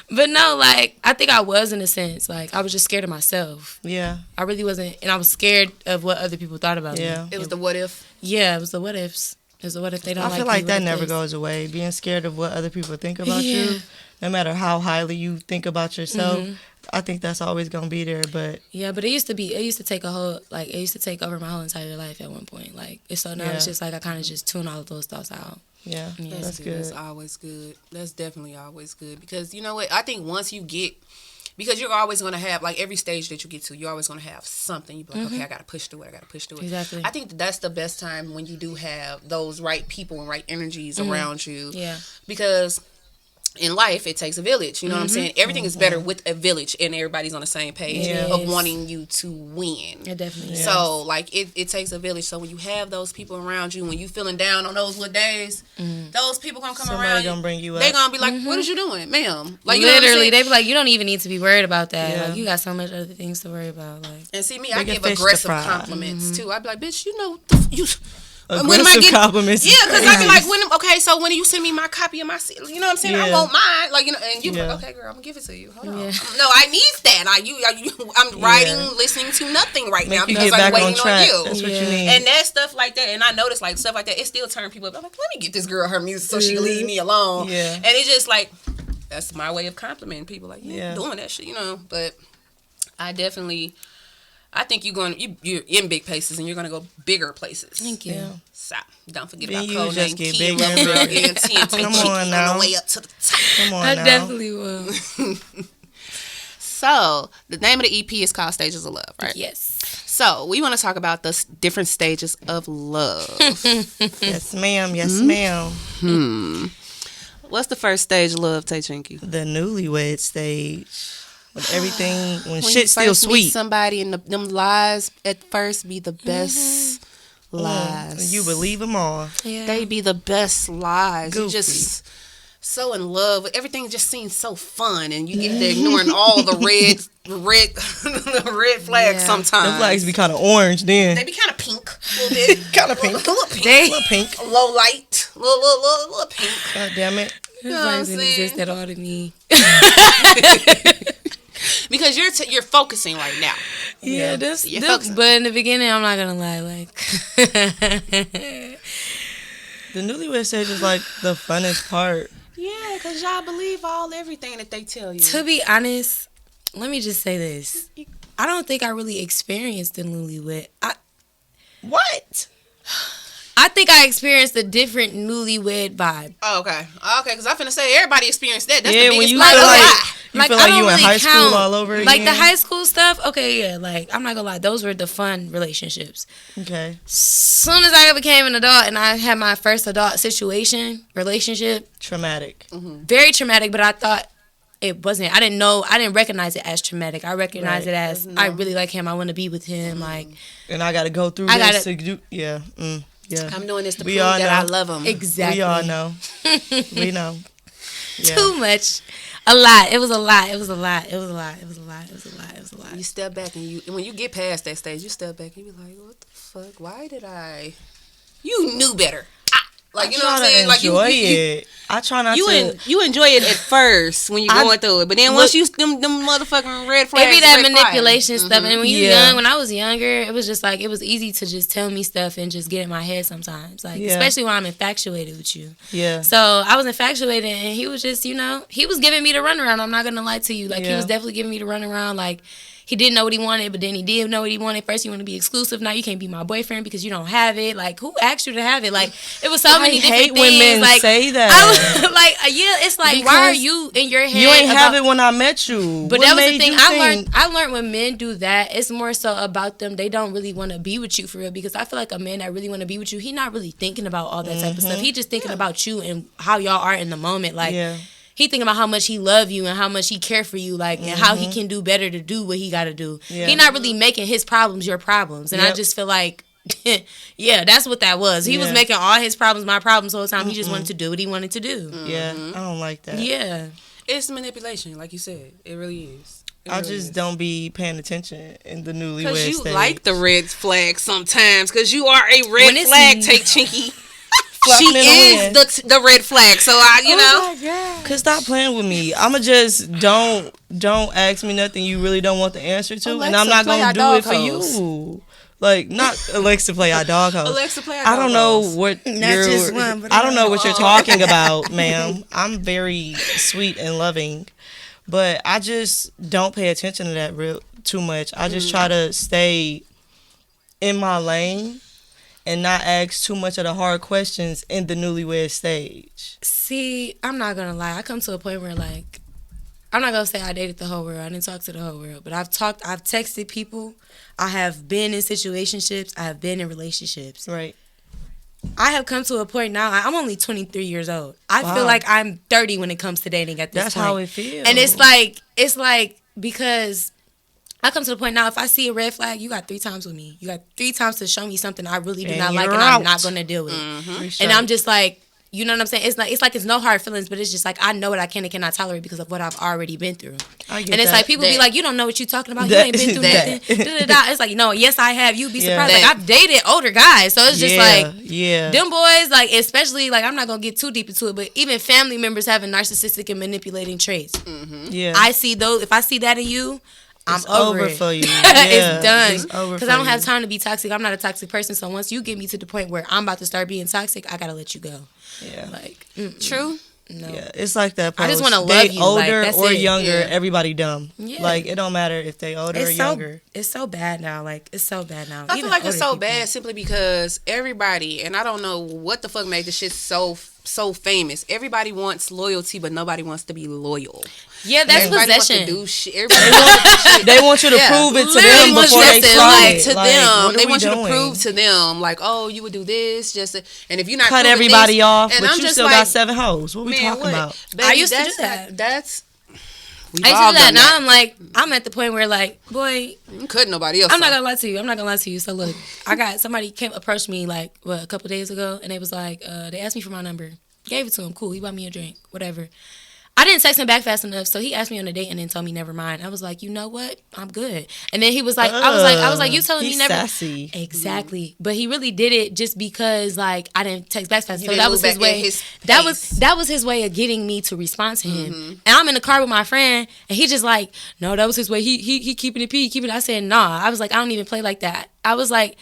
But no, like I think I was in a sense. Like I was just scared of myself. Yeah. I really wasn't, and I was scared of what other people thought about me. Yeah. It was the what if. Yeah, it was the what ifs. It was the what if they don't. I feel like that never goes away. Being scared of what other people think about you, no matter how highly you think about yourself, I think that's always gonna be there. But yeah, but it used to take over my whole entire life at one point. Like so now it's just like I kind of just tune all of those thoughts out. Yeah, that's good. That's always good. That's definitely always good because you know what? I think once you get, because you're always going to have, like every stage that you get to, you're always going to have something. You're like, okay, I got to push through it. Exactly. I think that's the best time when you do have those right people and right energies around you. Yeah. Because in life, it takes a village. You know what I'm saying? Everything is better with a village and everybody's on the same page of wanting you to win. It definitely is. So, like, it takes a village. So, when you have those people around you, when you feeling down on those little days, those people gonna come Somebody around. gonna bring you up. They gonna be like, what is you doing, ma'am? Like, you literally, they be like, you don't even need to be worried about that. Yeah. Like, you got so much other things to worry about. Like, and see me, I Bigger give fish to aggressive fry. compliments too. I be like, bitch, you know, you. Aggressive compliments. Yeah, because I be like, when you send me my copy of my, you know what I'm saying? I Yeah. want mine, like, you know, and you be Yeah. like, okay, girl, I'm gonna give it to you. Hold on. Yeah. No, I need that. I'm writing, listening to nothing right now Make you because get I'm back on waiting track. on you. That's what you Yeah. need. And that stuff like that, and I notice like stuff like that, it still turn people up. I'm like, let me get this girl her music so she can leave me alone. Yeah. And it's just like, that's my way of complimenting people. Like, Yeah. doing that shit, you know. But I think you're in big places and you're gonna go bigger places. thank you. Yeah. So don't forget Then about you code just name get Key, bigger and LoverGirl bigger. ENT, and take Come Chicky on on now. the way up to the top. Come on I now. definitely will. So the name of the EP is called Stages of Love, right? Yes. So we want to talk about the different stages of love. Yes, ma'am. Yes, ma'am. What's the first stage of love, Tay Chinky? The newlywed stage. With everything, when When shit's you still first meet sweet. somebody and them lies at first be the best lies. You believe them all. Yeah. They be the best lies. You Goofy. just so in love. Everything just seems so fun, and you get there ignoring all the red flags Yeah. sometimes. Them flags be kind of orange then. They be kind of pink, a little bit. Kind of pink. Little pink. Little pink. Low light. Little pink. God damn it. Those know what I'm lies didn't saying? exist at all to me. because you're focusing right now. Yeah, You're focusing. but in the beginning, I'm not gonna lie, like The newlywed stage is like the funnest part. Yeah, because y'all believe everything that they tell you. to be honest, let me just say this: I don't think I really experienced the newlywed. What? I think I experienced a different newlywed vibe. Oh, okay, because I'm finna say everybody experienced that. That's Yeah, the when biggest you part feel of like life. you feel like I don't you in really high school count. all over again. Like the high school stuff, okay, yeah. Like I'm not gonna lie, those were the fun relationships. Okay. Soon as I became an adult and I had my first adult relationship, Traumatic. very traumatic. But I thought it wasn't. I didn't recognize it as traumatic. I recognized it as I really like him. I want to be with him. Like, And I got to go through I this. gotta- To do, yeah. Yeah. I'm doing this to We prove all that know. I love them. exactly. We all know. We know. Yeah. Too much. A lot. It was a lot. It was a lot. It was a lot. It was a lot. It was a lot. It was a lot. You step back and when you get past that stage, you step back and you be like, what the fuck? Why did I? You knew better. Like, you know what I'm saying? Like enjoy it. I try not to. You enjoy it at first when you're going through it, but then once you them motherfucking red flags, It be that red manipulation flags. stuff. And when you Yeah. young, when I was younger, it was just like, it was easy to just tell me stuff and just get in my head sometimes. Like, Yeah. especially when I'm infatuated with you. Yeah. So I was infatuated and he was just, he was giving me the runaround. I'm not going to lie to you. Like, he Yeah. was definitely giving me the runaround. Like, he didn't know what he wanted, but then he did know what he wanted. First, you want to be exclusive. Now you can't be my boyfriend because you don't have it. Like, who asked you to have it? Like, it was so many different hate things. when men like, say that. I was like, yeah, it's like, why are Because you in your head? You ain't have about- it when I met you. But What that was the made thing. you I think- learned when men do that, it's more so about them. They don't really want to be with you for real. Because I feel like a man that really want to be with you, he not really thinking about all that type of stuff. He just thinking about you and how y'all are in the moment. Like, Yeah. he thinking about how much he love you and how much he care for you, like, and how he can do better to do what he got to do. Yeah. He not really making his problems your problems. And I Yep. just feel like, yeah, that's what that was. He was Yeah. making all his problems my problems the whole time. He just wanted to do what he wanted to do. Yeah. I don't like that. Yeah. It's manipulation, like you said. It really is. I just don't be paying attention in the newlywed Because you stage. like the red flag sometimes. Because you are a red When it's- flag, take Chinky. Flapping She in the is wind. the red flag. So you know. Cause stop playing with me. I'ma just don't ask me nothing you really don't want the answer to, and Alexa, I'm not play gonna our do dog it for hoes. you. Like, not Alexa play our dog house. Alexa, play our I don't dog know hoes. what Not you're. just one, but I don't know what you're all. talking about, ma'am. I'm very sweet and loving, but I just don't pay attention to that too much. I just try to stay in my lane and not ask too much of the hard questions in the newlywed stage. See, I'm not gonna lie. I come to a point where, like, I'm not gonna say I dated the whole world. I didn't talk to the whole world, but I've texted people. I have been in situationships. I have been in relationships. Right. I have come to a point now. I'm only 23 years old. I Wow. feel like I'm 30 when it comes to dating at this That's point. how it feels. And it's like because I come to the point now, if I see a red flag, you got 3 times with me. You got 3 times to show me something I really do And not like you're and I'm out. not going to deal with. Appreciate And I'm it. just like, you know what I'm saying? It's like it's no hard feelings, but it's just like I know what I can and cannot tolerate because of what I've already been through. I get And it's that. like people be That- like, you don't know what you're talking about. That- You ain't been through that. nothing. Da-da-da. It's like, no, yes I have. You'd be Yeah. surprised. Like That- I've dated older guys, so it's just like yeah. them boys, like, especially, like, I'm not gonna get too deep into it, but even family members having narcissistic and manipulating traits. Yeah. I see those. If I see that in you, I'm It's over over it. for you. It's Yeah, done. it's over Because for I don't you. have time to be toxic. I'm not a toxic person. So once you get me to the point where I'm about to start being toxic, I gotta let you go. Yeah. Like, True. no. Yeah, it's like that. I just post. wanna They love you, like, older that's or it. younger, Yeah. everybody dumb. Yeah. Like, it don't matter if they older or younger. It's so bad now. Like, it's so bad now. I feel Even like it's older so people. bad simply because everybody, and I don't know what the fuck made this shit so famous. Everybody wants loyalty, but nobody wants to be loyal. Yeah, that's Everybody wants to possession. do shit. Everybody wants to do shit. They want you to Yeah. prove it to Literally them before they possessive, try like, it. to Like, them. what are They we want you to doing? prove to them, like, oh, you would do this, just to, and if you're not Cut proving everybody this, off, and but I'm you just still like, got 7 hoes. What we man, talking what? about? Baby, I used to that's do that. not- That's we've I used all to do that. done Now I'm like, I'm at the point where, like, boy, You cut nobody else. I'm not off. gonna lie to you. I'm not gonna lie to you. So look, I got somebody approached me like a couple days ago, and they was like, they asked me for my number. Gave it to him. Cool. He bought me a drink. Whatever. I didn't text him back fast enough, so he asked me on a date and then told me never mind. I was like, you know what? I'm good. And then he was like, I was like, you telling me never? Sassy. Exactly. Mm-hmm. But he really did it just because like I didn't text back fast. So that was his way. That was his way of getting me to respond to him. Mm-hmm. And I'm in the car with my friend, and he just like, no, that was his way. He keeping it P, keeping it. I said, nah. I was like, I don't even play like that. I was like,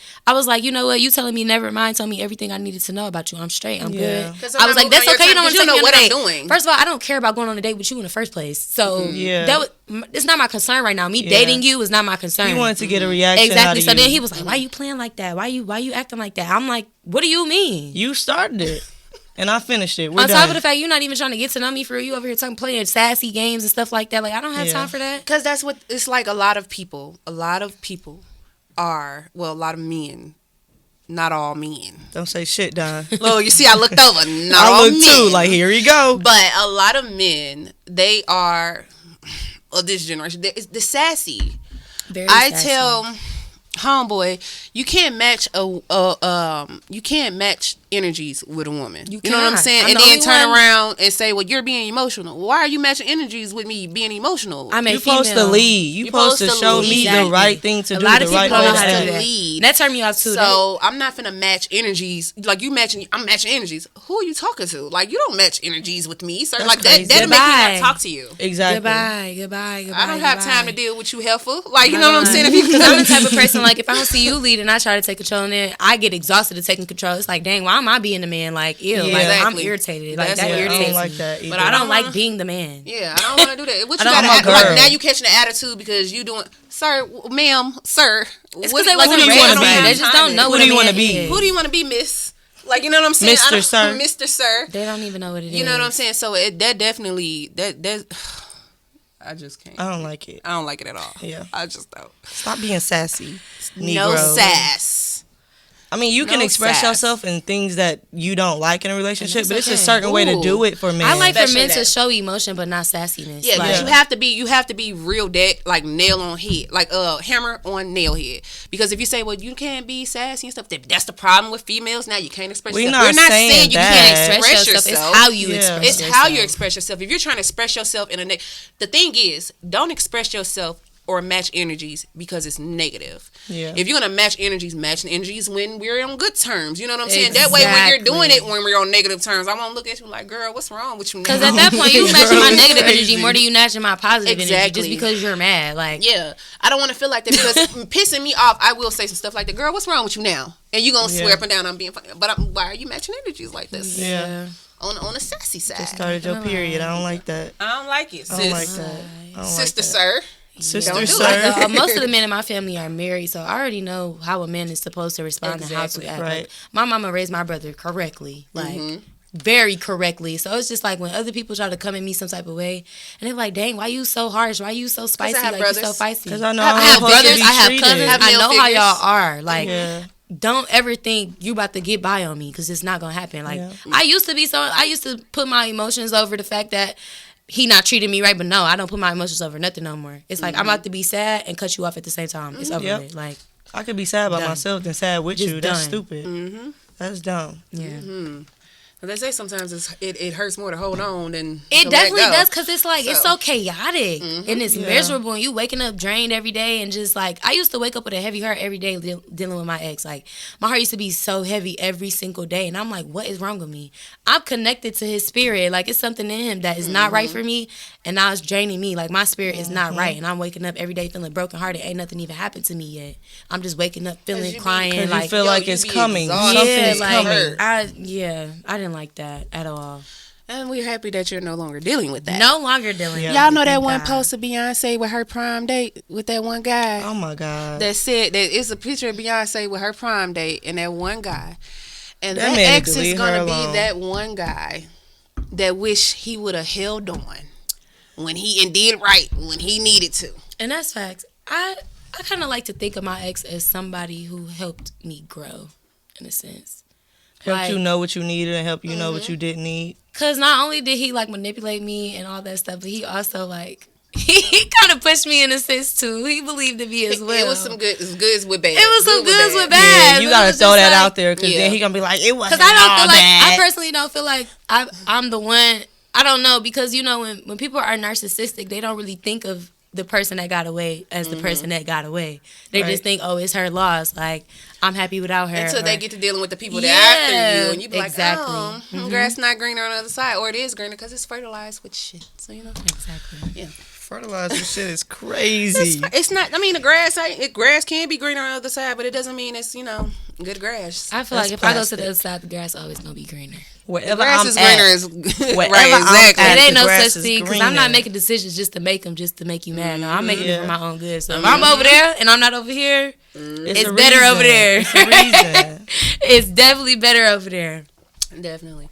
you know what? You telling me never mind. Tell me everything I needed to know about you. I'm straight. I'm good. I was like, that's okay. You don't want to know what I'm doing. First of all, I don't care about going on a date with you in the first place. So it's not my concern right now. Me dating you is not my concern. He wanted to get a reaction. Exactly. So then he was like, why you playing like that? Why you acting like that? I'm like, what do you mean? You started it. And I finished it. On top of the fact you're not even trying to get to know me for real. You over here playing sassy games and stuff like that. Like, I don't have time for that. Because that's what it's like. A lot of men, not all men. Don't say shit, Don. Well, you see, I looked over. Not all men. I looked too. Like, here you go. But a lot of men, they are of this generation. The sassy. Very sassy. Tell homeboy, you can't match energies with a woman. You know what I'm saying? And then turn around and say, well, you're being emotional. Why are you matching energies with me being emotional? You're supposed to lead. You're supposed to show me the right thing to do. A lot of people don't know how to lead. That turned me off too. So I'm not finna match energies. Like I'm matching energies. Who are you talking to? Like, you don't match energies with me, sir. Like that'll make me not talk to you. Exactly. Goodbye. I don't have time to deal with you, helpful. Like, you know what I'm saying? Because I'm the type of person, like, if I don't see you lead and I try to take control, and then I get exhausted of taking control. It's like, dang, why am I being the man? Like, ew, like I'm irritated. Like, that irritates me. I don't like that either. But I don't like being the man. Yeah, I don't want to do that. What you gotta act like now? You catching the attitude because you doing, sir, ma'am, sir. It's because they wasn't raised on me. They just don't know who do you want to be. Who do you want to be, miss? Like, you know what I'm saying? Mr. Sir. Mr. Sir. They don't even know what it is. You know what I'm saying? So that definitely I just can't. I don't like it. I don't like it at all. Yeah. I just don't. Stop being sassy. Negro. No sass. I mean, you can express yourself in things that you don't like in a relationship, but it's a certain way to do it for men. I like for men to show emotion, but not sassiness. Yeah, like, you have to be real dead, like nail on head, like hammer on nail head. Because if you say, well, you can't be sassy and stuff, that's the problem with females. Now you can't express yourself. We're not saying you can't express yourself. It's how you express yourself. It's how you express yourself. If you're trying to express yourself in the thing is, don't express yourself or match energies because it's negative. Yeah. If you're gonna match energies when we're on good terms. You know what I'm saying? That way, when you're doing it when we're on negative terms, I won't look at you like, girl, what's wrong with you now? Because at that point, you matching my negative energy more than you matching my positive energy just because you're mad. Like, yeah, I don't want to feel like that because pissing me off, I will say some stuff like that. Girl, what's wrong with you now? And you're gonna swear up and down I'm being funny. But why are you matching energies like this? Yeah. On the sassy side. Just started your period. I don't like that. I don't like it, sis. I don't like that. Sister, sir. Sister, sir. Most of the men in my family are married, so I already know how a man is supposed to respond and how to act. Right. Like, my mama raised my brother correctly, like very correctly. So it's just like when other people try to come at me some type of way, and they're like, "Dang, why you so harsh? Why you so spicy? Like you so feisty?" Because I know I have brothers, I have cousins. I know how y'all are. Like, don't ever think you about to get by on me because it's not gonna happen. Like, I used to put my emotions over the fact that he not treating me right, but no, I don't put my emotions over nothing no more. It's like I'm about to be sad and cut you off at the same time. It's over with. Like, I could be sad by myself than sad with you. That's stupid. That's dumb. Yeah. They say sometimes it hurts more to hold on than it definitely does because it's like it's so chaotic and it's miserable and you waking up drained every day and just like I used to wake up with a heavy heart every day dealing with my ex. Like my heart used to be so heavy every single day and I'm like, what is wrong with me? I'm connected to his spirit. Like it's something in him that is not right for me and now it's draining me. Like my spirit is not right and I'm waking up every day feeling brokenhearted. Ain't nothing even happened to me yet. I'm just waking up feeling crying. Like you feel like it's coming. Something is coming. I didn't like that at all. And we're happy that you're no longer dealing with that. No longer dealing. Y'all know that one post of Beyonce with her prom date with that one guy? Oh my God. That said that it's a picture of Beyonce with her prom date and that one guy. And that ex is going to be that one guy that wish he would have held on when he did right when he needed to. And that's facts. I kind of like to think of my ex as somebody who helped me grow in a sense. Helped you know what you needed and help you know what you didn't need. Because not only did he, like, manipulate me and all that stuff, but he also, like, he kind of pushed me in a sense, too. He believed in me as well. It was some goods with bad. It was some goods with bad. Yeah, you got to throw that out there because then he going to be like, it wasn't all bad. I personally don't feel like I'm the one I don't know, because, you know, when people are narcissistic, they don't really think of the person that got away as the person that got away. They just think, oh, it's her loss. Like, I'm happy without her. Until they get to dealing with the people that are after you. And you be exactly. like, oh, grass not greener on the other side. Or it is greener because it's fertilized with shit. So, you know. Exactly. Yeah. Fertilizer shit is crazy. It's not, I mean, grass can be greener on the other side, but it doesn't mean it's, you know, good grass. I feel like if I go to the other side, the grass always gonna be greener. Wherever grass I'm is at, greener is wherever right, exactly. It ain't the no grass such is thing, because I'm not greener. making decisions just to make them, just to make you mad. No, I'm making it for my own good. So if Mm-hmm. I'm over there and I'm not over here, it's a better reason. over there. It's a reason. It's definitely better over there. Definitely.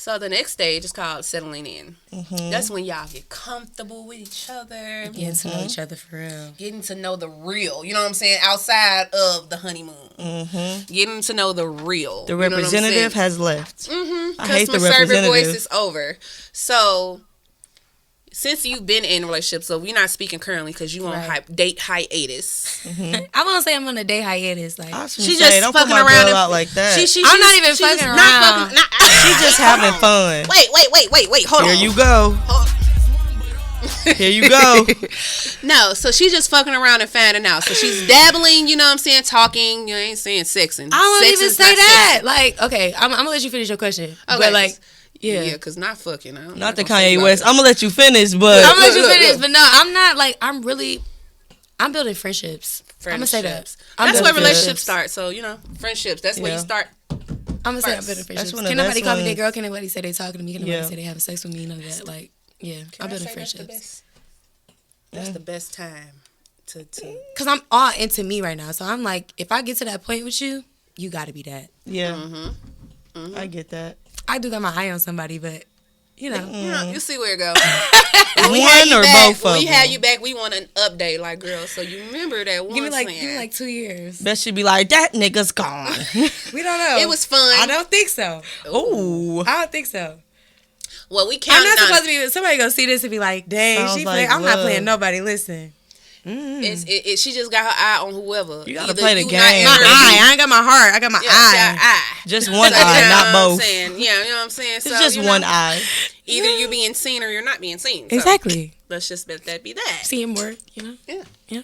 So the next stage is called settling in. Mm-hmm. That's when y'all get comfortable with each other, Getting to know each other for real. getting to know the real. You know what I'm saying? Outside of the honeymoon, getting to know the real. The representative has left. Mm-hmm. I hate the Customer service representative. voice is over. So, since you've been in a relationship, so we're not speaking currently because you on date hiatus. I won't say I'm on a day hiatus. Like, I was She she just don't put fucking my around girl and- out like that. I'm not even fucking around. She just having fun. Wait. Hold on. Here you go. Here you go. No, so she's just fucking around and finding out. So she's dabbling, you know what I'm saying, talking. You ain't saying sexing. I won't Sex even is say not that. Like, okay, I'm gonna let you finish your question. Okay. But like, Yeah, because not fucking. Not the Kanye West. I'm gonna let you finish, but I'm gonna let you look, finish. look. But no, I'm not. Like, I'm building friendships. I'm gonna say that. Friendships. I'm That's building where friendships. relationships start. So, you know, friendships. That's where you Yeah. start. I'm gonna say I'm First. building friendships. one of Can the nobody best call me ones. their girl? Can nobody say they talking to me? Can nobody Yeah. say they having sex with me? None of that. Like, yeah, I'm building friendships. That's the best time to. Cause I'm all into me right now. So I'm like, if I get to that point with you, you got to be that. yeah, Mm-hmm. I get that. I do got my eye on somebody, but you know, You know, you see where it goes. One or both of When we have them. you back, we want an update, like, girl. So you remember that one give me plan. like 2 years. That should be like that nigga's gone. We don't know. It was fun. I don't think so. Ooh, I don't think so. Well, we I'm counting not on supposed to be. Somebody gonna see this and be like, "Dang, Sounds she like play." I'm not love. playing nobody. Listen, She just got her eye on whoever. You gotta Either play the you game. not my interested- eye. I ain't got my heart. I got my Yeah, eye. eye. just one So, eye, you know not what I'm both. saying? Yeah, you know what I'm saying. It's So, just you one know, eye. Either you're being seen or you're not being seen. So Exactly. let's just let that be that. Seeing more, you know. Yeah.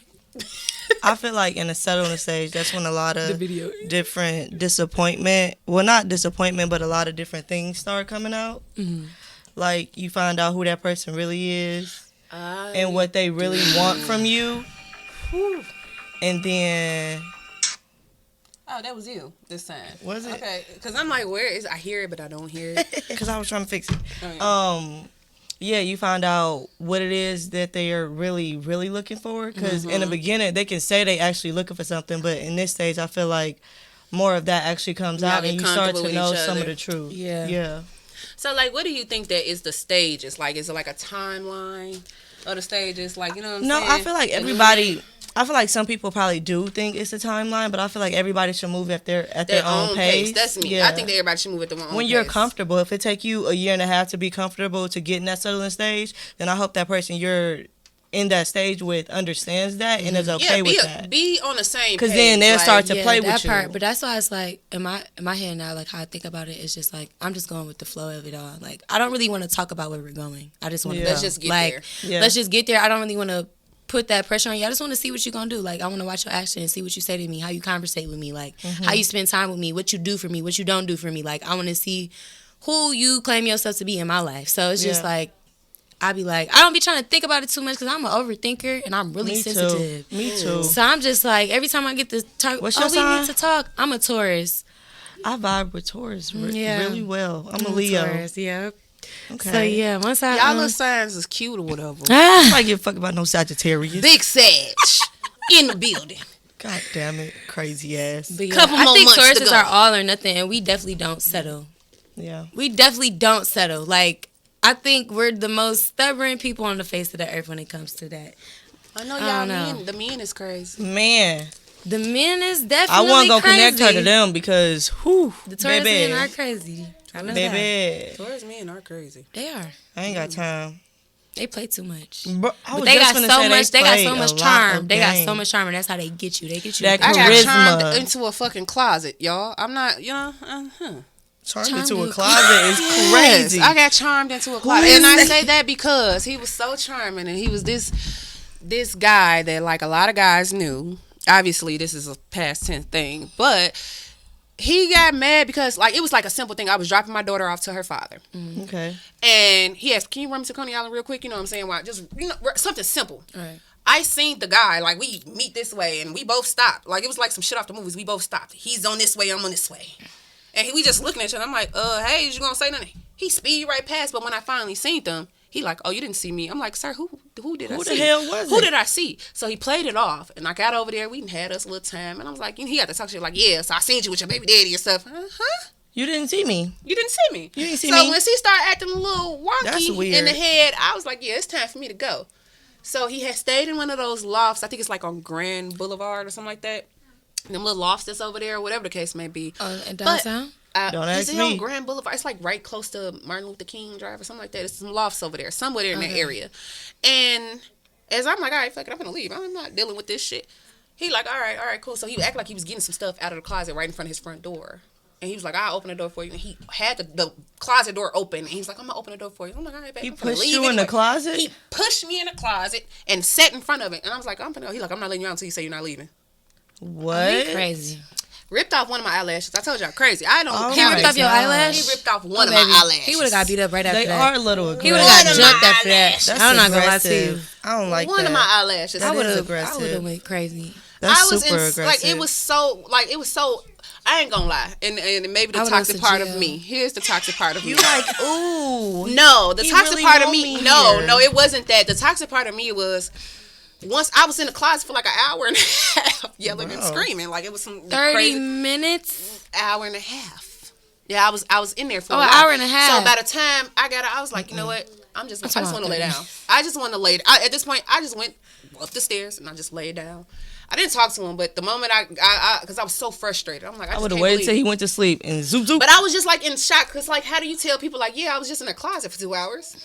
I feel like in the settling stage, that's when a lot of video. different disappointment. Well, not disappointment, but a lot of different things start coming out. Mm-hmm. Like you find out who that person really is and what they really want from you. And then Oh, that was you this time. Was it? Okay, because I'm like, where is? I hear it, but I don't hear it. because I was trying to fix it. Oh, yeah. Yeah, you find out what it is that they are really, really looking for. Because in the beginning, they can say they actually looking for something, but in this stage, I feel like more of that actually comes Y'all out, get and you start comfortable to with know each some of other. the truth. Yeah. Yeah. So, like, what do you think that is the stages? Like, is it like a timeline of the stages? Like, you know what I'm No, saying? I feel like everybody. I feel like some people probably do think it's a timeline, but I feel like everybody should move at their own pace. That's me. Yeah. I think that everybody should move at their own pace. When you're comfortable, if it take you a year and a half to be comfortable to get in that settling stage, then I hope that person you're in that stage with understands that and is okay with that. Be on the same page. Because then they'll start to play that with you. part. But that's why it's like in my head now, like how I think about it is just like I'm just going with the flow of it all. Like I don't really want to talk about where we're going. I just want to Let's just get there. Yeah. Let's just get there. I don't really want to put that pressure on you. I just want to see what you're gonna do. Like I want to watch your action and see what you say to me, how you conversate with me, like how you spend time with me, what you do for me, what you don't do for me. Like I want to see who you claim yourself to be in my life. So it's just like I be like, I don't be trying to think about it too much because I'm an overthinker and I'm really sensitive. Me too. So I'm just like, every time I get to talk, What's your we sign? need to talk. I'm a Taurus. I vibe with Taurus Yeah. really well. I'm a Leo. Taurus, yeah. Okay. So yeah, once I Y'all little signs is cute or whatever. I don't give a fuck about no Sagittarius. Big Sag in the building. God damn it. Crazy ass. but yeah, Couple I more think months to Tauruses go. are all or nothing, and we definitely don't settle. Yeah. We definitely don't settle. Like I think we're the most stubborn people on the face of the earth when it comes to that. I know I y'all don't know. men. The men is crazy. Man. The men is I definitely wasn't going to crazy. connect her to them because, whew, The Taurus baby. men are crazy. I know that. Baby. Taurus men are crazy. They are. I ain't got time. They play too much. Bro, I But was they just got finna so say much. They got play so a much lot charm. of They got so game. much charm, and that's how they get you. They get you. That I got Charisma. charmed into a fucking closet, y'all. I'm not, you know. Charmed Charmed into a into a closet is crazy. Yes, I got charmed into a closet, and I say that because he was so charming, and he was this guy that like a lot of guys knew. Obviously, this is a past tense thing, but he got mad because like it was like a simple thing. I was dropping my daughter off to her father, Okay. and he asked, "Can you run me to Coney Island real quick?" You know what I'm saying? Why? Just something simple. Right. I seen the guy, like, we meet this way, and we both stopped. Like, it was like some shit off the movies. We both stopped. He's on this way, I'm on this way. And we just looking at each other. I'm like, hey, you gonna say nothing? He speed right past, but when I finally seen them, he like, oh, you didn't see me. I'm like, sir, who did I see? Who the hell was Who it? did I see? So he played it off, and I got over there. We had us a little time, and I was like, he had to talk shit like, yeah, so I seen you with your baby daddy and stuff. Huh? You didn't see me. You didn't see me. You didn't see so me. when she started acting a little That's wonky weird. in the head, I was like, yeah, it's time for me to go. So he had stayed in one of those lofts. I think it's like on Grand Boulevard or something like that. Them little lofts that's over there, whatever the case may be. And downtown? Don't Is ask it me. on Grand Boulevard? It's like right close to Martin Luther King Drive or something like that. There's some lofts over there, somewhere in that area. And as I'm like, all right, fuck it, I'm gonna leave. I'm not dealing with this shit. He like, all right, cool. So he acted like he was getting some stuff out of the closet right in front of his front door. And he was like, I'll open the door for you. And he had the closet door open. And he's like, I'm going to open the door for you. I'm like, all right, babe. He I'm finna pushed leave you in anyway. the closet? He pushed me in the closet and sat in front of it. And I was like, I'm like, I'm not letting you out until you say you're not leaving. What? Crazy. Ripped off one of my eyelashes. I told y'all, crazy. I don't Oh He count ripped it. off your eyelash? He ripped off one of Baby, my eyelashes. He would have got beat up right after They that. are a little aggressive. He would have got One of jumped my after that. eyelashes. That's I'm not gonna lie to you. aggressive. I don't like One that. of my eyelashes. That I would is have aggressive. went crazy. That's I was super aggressive. like it was so I ain't gonna lie, and maybe the I would've toxic went to part of jail. me. Here's the toxic part of me. You like, ooh. No, the He toxic really part of want me. me No, here. no, it wasn't that. The toxic part of me was once I was in the closet for like an hour and a half, yelling and Wow. screaming like it was some 30 crazy minutes? hour and a half. Yeah, I was in there for Oh, a an while. hour and a half. So by the time I got out, I was like, you know what? I just talking want to about lay 30. down. I just want to lay. At this point, I just went up the stairs and I just laid down. I didn't talk to him, but the moment because I was so frustrated, I'm like, I I would just have can't waited believe. till he went to sleep and zoop zoop. But I was just like in shock because like, how do you tell people like, yeah, I was just in a closet for 2 hours?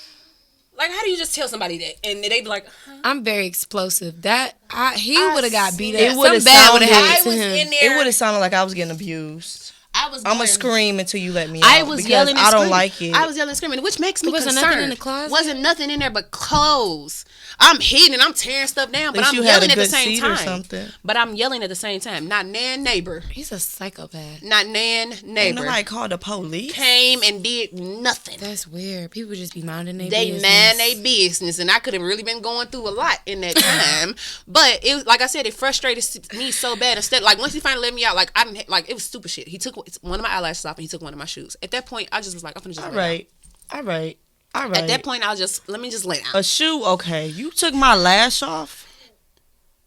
Like, how do you just tell somebody that and they be like, huh? I'm very explosive. He would have got beat up. It would've Something bad would have sounded- happened I to was him. in there. It would have sounded like I was getting abused. I was. I'm going- going to scream until you let me out. I was because yelling and I don't screaming. like it. I was yelling and screaming, which makes me Wasn't concerned. nothing in the closet? Wasn't nothing in there but clothes. I'm hitting and I'm tearing stuff down, but least I'm you had yelling a at the good same seat or time. something. But I'm yelling at the same time. Not nan neighbor. He's a psychopath. Not nan Ain't neighbor. nobody called the police. Came and did nothing. That's weird. People just be minding their They business. mind their business, and I could have really been going through a lot in that time. But it was like I said, it frustrated me so bad. Instead, like once he finally let me out, like I didn't like it was stupid shit. He took one of my eyelashes off and he took one of my shoes. At that point, I just was like, I'm gonna just All lay down. right. At that point, let me just lay down. A shoe, okay. You took my lash off.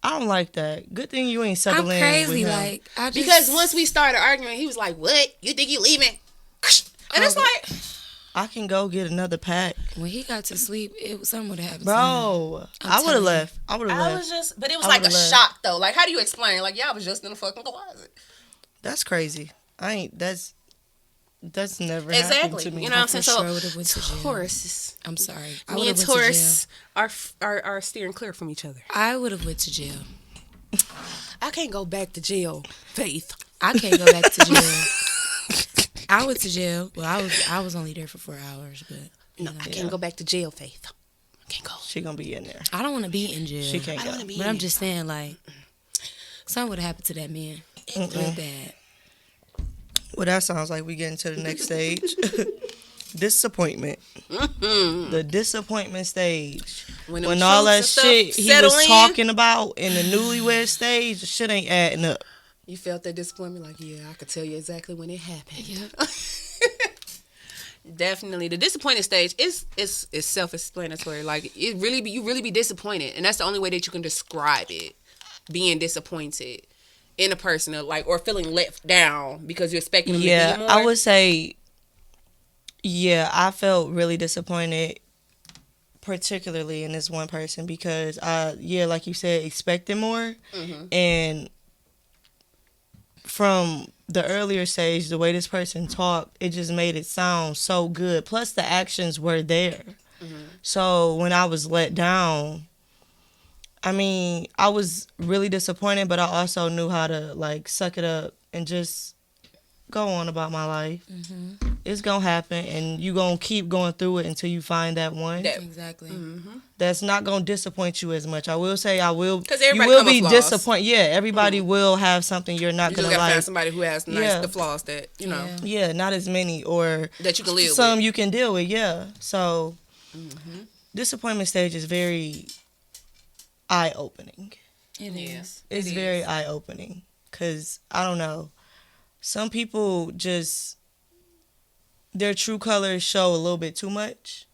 I don't like that. Good thing you ain't I'm settling crazy. with him. Like, I just. Because once we started arguing, he was like, "What? You think you leaving?" And it's like, I can go get another pack. When he got to sleep, something would have happened. Bro, I would have telling you. left. I would have I left. was just, but it was I like a would've left. shock though. Like, how do you explain? Like, yeah, I was just in the fucking closet. That's crazy. That's never happened Exactly. to me. You know what I'm saying? for So sure would've went to jail. Taurus, I'm sorry. I me would've and went to Taurus jail. are steering clear from each other. I would have went to jail. I can't go back to jail, Faith. I can't go back to jail. I went to jail. Well, I was only there for 4 hours, but No, I can't go back to jail, Faith. I can't go. She gonna be in there. I don't want to be in jail. She can't I go. want to be. But I'm just saying, like, something would have happened to that man. Real bad. Well, that sounds like we getting to the next stage. Disappointment. The disappointment stage. When When all that stuff shit he settle was in, talking about in the newlywed stage, the shit ain't adding up. you felt that disappointment. Like, yeah, I could tell you exactly when it happened. Yep. Definitely, the disappointed stage is self-explanatory. Like, you really be disappointed, and that's the only way that you can describe it. Being disappointed in a person, or feeling left down because you're expecting them to be more. I would say, I felt really disappointed, particularly in this one person because like you said, expecting more, and from the earlier stage, the way this person talked, it just made it sound so good. Plus, the actions were there. So when I was let down, I mean, I was really disappointed, but I also knew how to, like, suck it up and just go on about my life. It's gonna happen, and you gonna keep going through it until you find that one Exactly. that's not gonna disappoint you as much. I will say, I will. 'Cause You everybody will come with be flaws. disappointed. Yeah, everybody will have something you're not You gonna just gotta like. find somebody who has the flaws that Yeah, not as many, or that you can live some with. you can deal with. Yeah, so disappointment stage is very eye opening. It Yeah. is. It's It very is. eye opening because I don't know. Some people just their true colors show a little bit too much,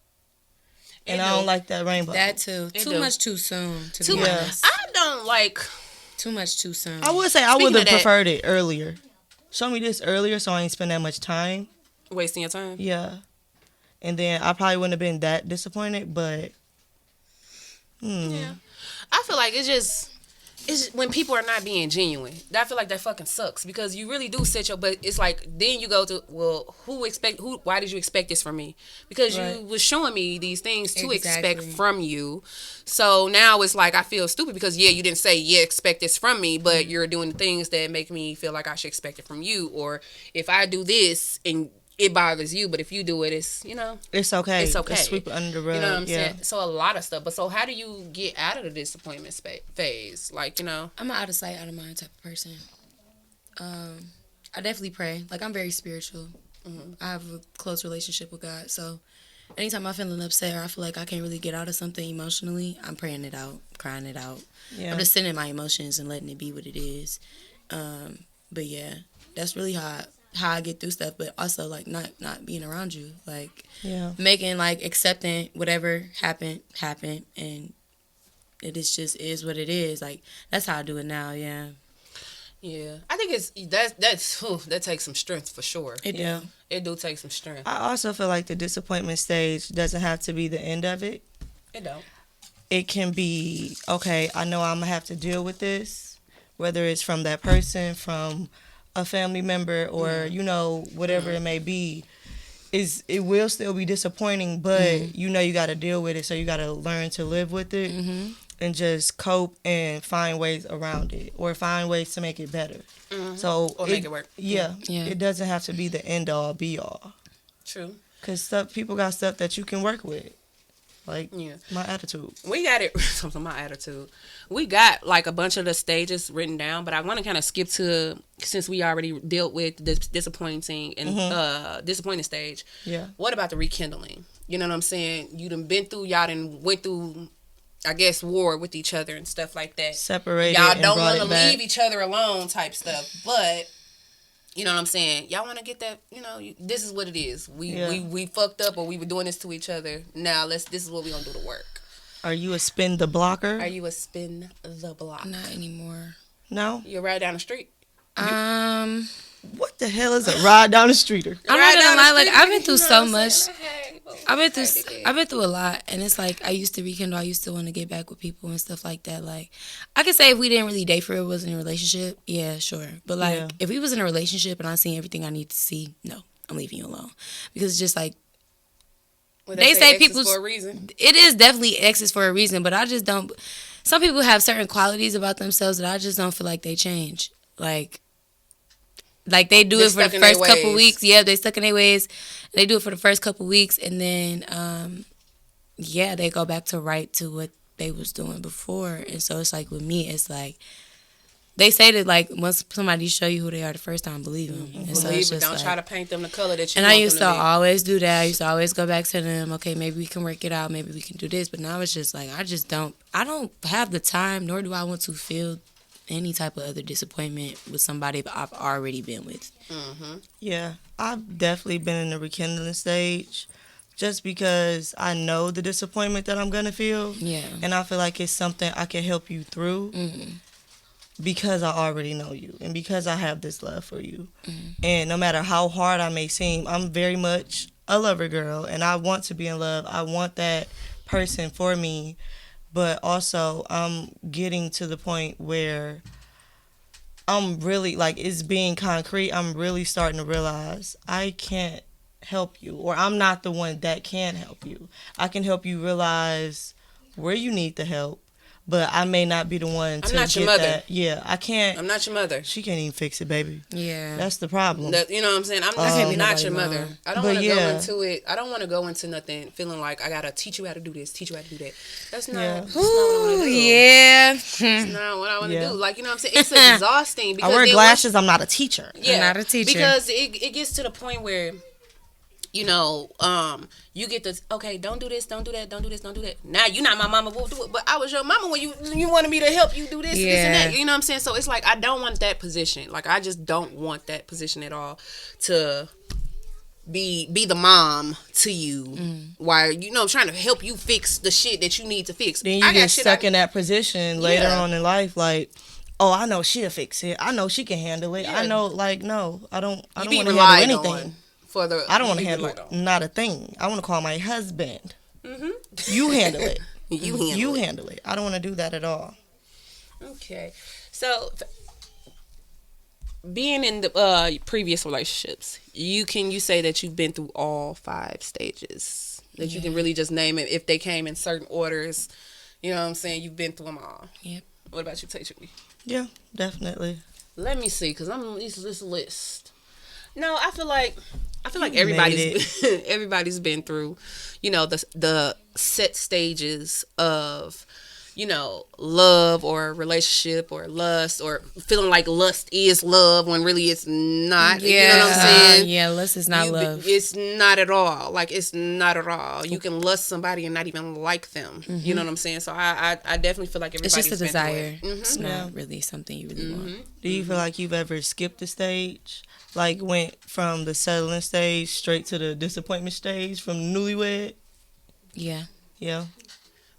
and It I do. don't like that rainbow. That too. It Too do. much too soon. To Too be much. honest. I don't like. Too much too soon. I would say I Speaking would have of that- preferred it earlier. Show me this earlier so I ain't spend that much time. Wasting your time. Yeah, and then I probably wouldn't have been that disappointed, but Yeah. I feel like it's when people are not being genuine. I feel like that fucking sucks because you really do set your. But it's like then you go to why did you expect this from me? Because Right. you was showing me these things to Exactly. expect from you. So now it's like I feel stupid because you didn't say expect this from me, but you're doing things that make me feel like I should expect it from you. Or if I do this and it bothers you, but if you do it, it's it's okay. It's okay. Just sweep it under the rug. You know what I'm yeah. saying? So a lot of stuff. But so how do you get out of the disappointment phase? Like, I'm an out of sight, out of mind type of person. I definitely pray. Like, I'm very spiritual. I have a close relationship with God. So anytime I'm feeling upset or I feel like I can't really get out of something emotionally, I'm praying it out, crying it out. Yeah. I'm just sending my emotions and letting it be what it is. But yeah, that's really how I get through stuff, but also like not being around you, like Yeah. making like accepting whatever happened, and it is what it is. Like that's how I do it now. Yeah, yeah. I think that takes some strength for sure. Yeah. It do take some strength. I also feel like the disappointment stage doesn't have to be the end of it. It don't. It can be, okay, I know I'm going to have to deal with this, whether it's from that person, from a family member, or, whatever it may be. It will still be disappointing, but you got to deal with it, so you got to learn to live with it and just cope and find ways around it or find ways to make it better. So Or make it work. Yeah, Yeah. It doesn't have to be the end all be all. True. Because people got stuff that you can work with. Like, Yeah. my attitude. We got it. Something my attitude. We got like a bunch of the stages written down, but I want to kind of skip to, since we already dealt with the disappointing stage. Yeah. What about the rekindling? You know what I'm saying? You done been through, y'all done went through, I guess, war with each other and stuff like that. Separated Y'all and don't brought want to it back. leave each other alone type stuff, but you know what I'm saying? Y'all want to get that, this is what it is. We fucked up, or we were doing this to each other. Now this is what we going to do to work. Are you a spin the blocker? Are you a spin the block? not anymore. No? You're right down the street. What the hell is a ride down the streeter? I'm Right not down gonna the lie, like street, I've been through you know so what I'm much. saying? Hey, I've been through a lot, and it's like I used to rekindle. I used to want to get back with people and stuff like that. Like I could say if we didn't really date for it, wasn't in a relationship, yeah, sure. But like Yeah. if we was in a relationship and I seen everything I need to see, no, I'm leaving you alone because it's just like Well, they say exes people's- for a reason. it is definitely exes for a reason. But I just don't. Some people have certain qualities about themselves that I just don't feel like they change. Like they do They're it for stuck the in their first couple ways. weeks. Yeah, they stuck in their ways. They do it for the first couple weeks, and then they go back to what they was doing before. And so it's like with me, it's like they say that like once somebody show you who they are the first time, believe them. And so Believe it's it. just Don't like, try to paint them the color that you and want I used to them to be. always do that. I used to always go back to them. Okay, maybe we can work it out. Maybe we can do this. But now it's just like I don't have the time, nor do I want to feel any type of other disappointment with somebody I've already been with. Yeah, I've definitely been in the rekindling stage just because I know the disappointment that I'm going to feel. Yeah. And I feel like it's something I can help you through because I already know you and because I have this love for you. And no matter how hard I may seem, I'm very much a lover girl and I want to be in love. I want that person for me. But also, I'm getting to the point where I'm really, like, it's being concrete. I'm really starting to realize I can't help you, or I'm not the one that can help you. I can help you realize where you need the help, but I may not be the one to not your get mother. that. Yeah, I can't. I'm not your mother. She can't even fix it, baby. Yeah. That's the problem. You know what I'm saying? I'm not your mother. I don't want to go into it. I don't want to go into nothing feeling like I gotta teach you how to do this, teach you how to do that. That's not what I want to do. Yeah. That's not what I want to do. Like, you know what I'm saying? It's exhausting. Because I wear glasses. I'm not a teacher. Yeah, I'm not a teacher. Because it gets to the point where, you know, you get this, okay, don't do this, don't do that, don't do this, don't do that. Now, you're not my mama, we'll do it. But I was your mama when you wanted me to help you do this, this, and that. You know what I'm saying? So it's like, I don't want that position. Like, I just don't want that position at all to be the mom to you while, you know, trying to help you fix the shit that you need to fix. Then you get stuck in that position later on in life, like, oh, I know she'll fix it. I know she can handle it. I know, like, no, I don't want to handle anything. I don't want to handle not a thing. I want to call my husband. Mm-hmm. You handle it. You handle it. I don't want to do that at all. Okay. So, being in the previous relationships, you say that you've been through all 5 stages. That you can really just name it if they came in certain orders. You know what I'm saying? You've been through them all. Yep. What about you, Tay? Yeah, definitely. Let me see, because I'm this list. No, I feel like everybody's been through, you know, the set stages of, you know, love or relationship or lust, or feeling like lust is love when really it's not. Yeah. You know what I'm saying? Yeah, lust is not love. It's not at all. Like, it's not at all. You can lust somebody and not even like them. Mm-hmm. You know what I'm saying? So I definitely feel like everybody's it's just a desire. Mm-hmm. It's not really something you really want. Do you feel like you've ever skipped a stage? Like, went from the settling stage straight to the disappointment stage from the newlywed? Yeah. Yeah.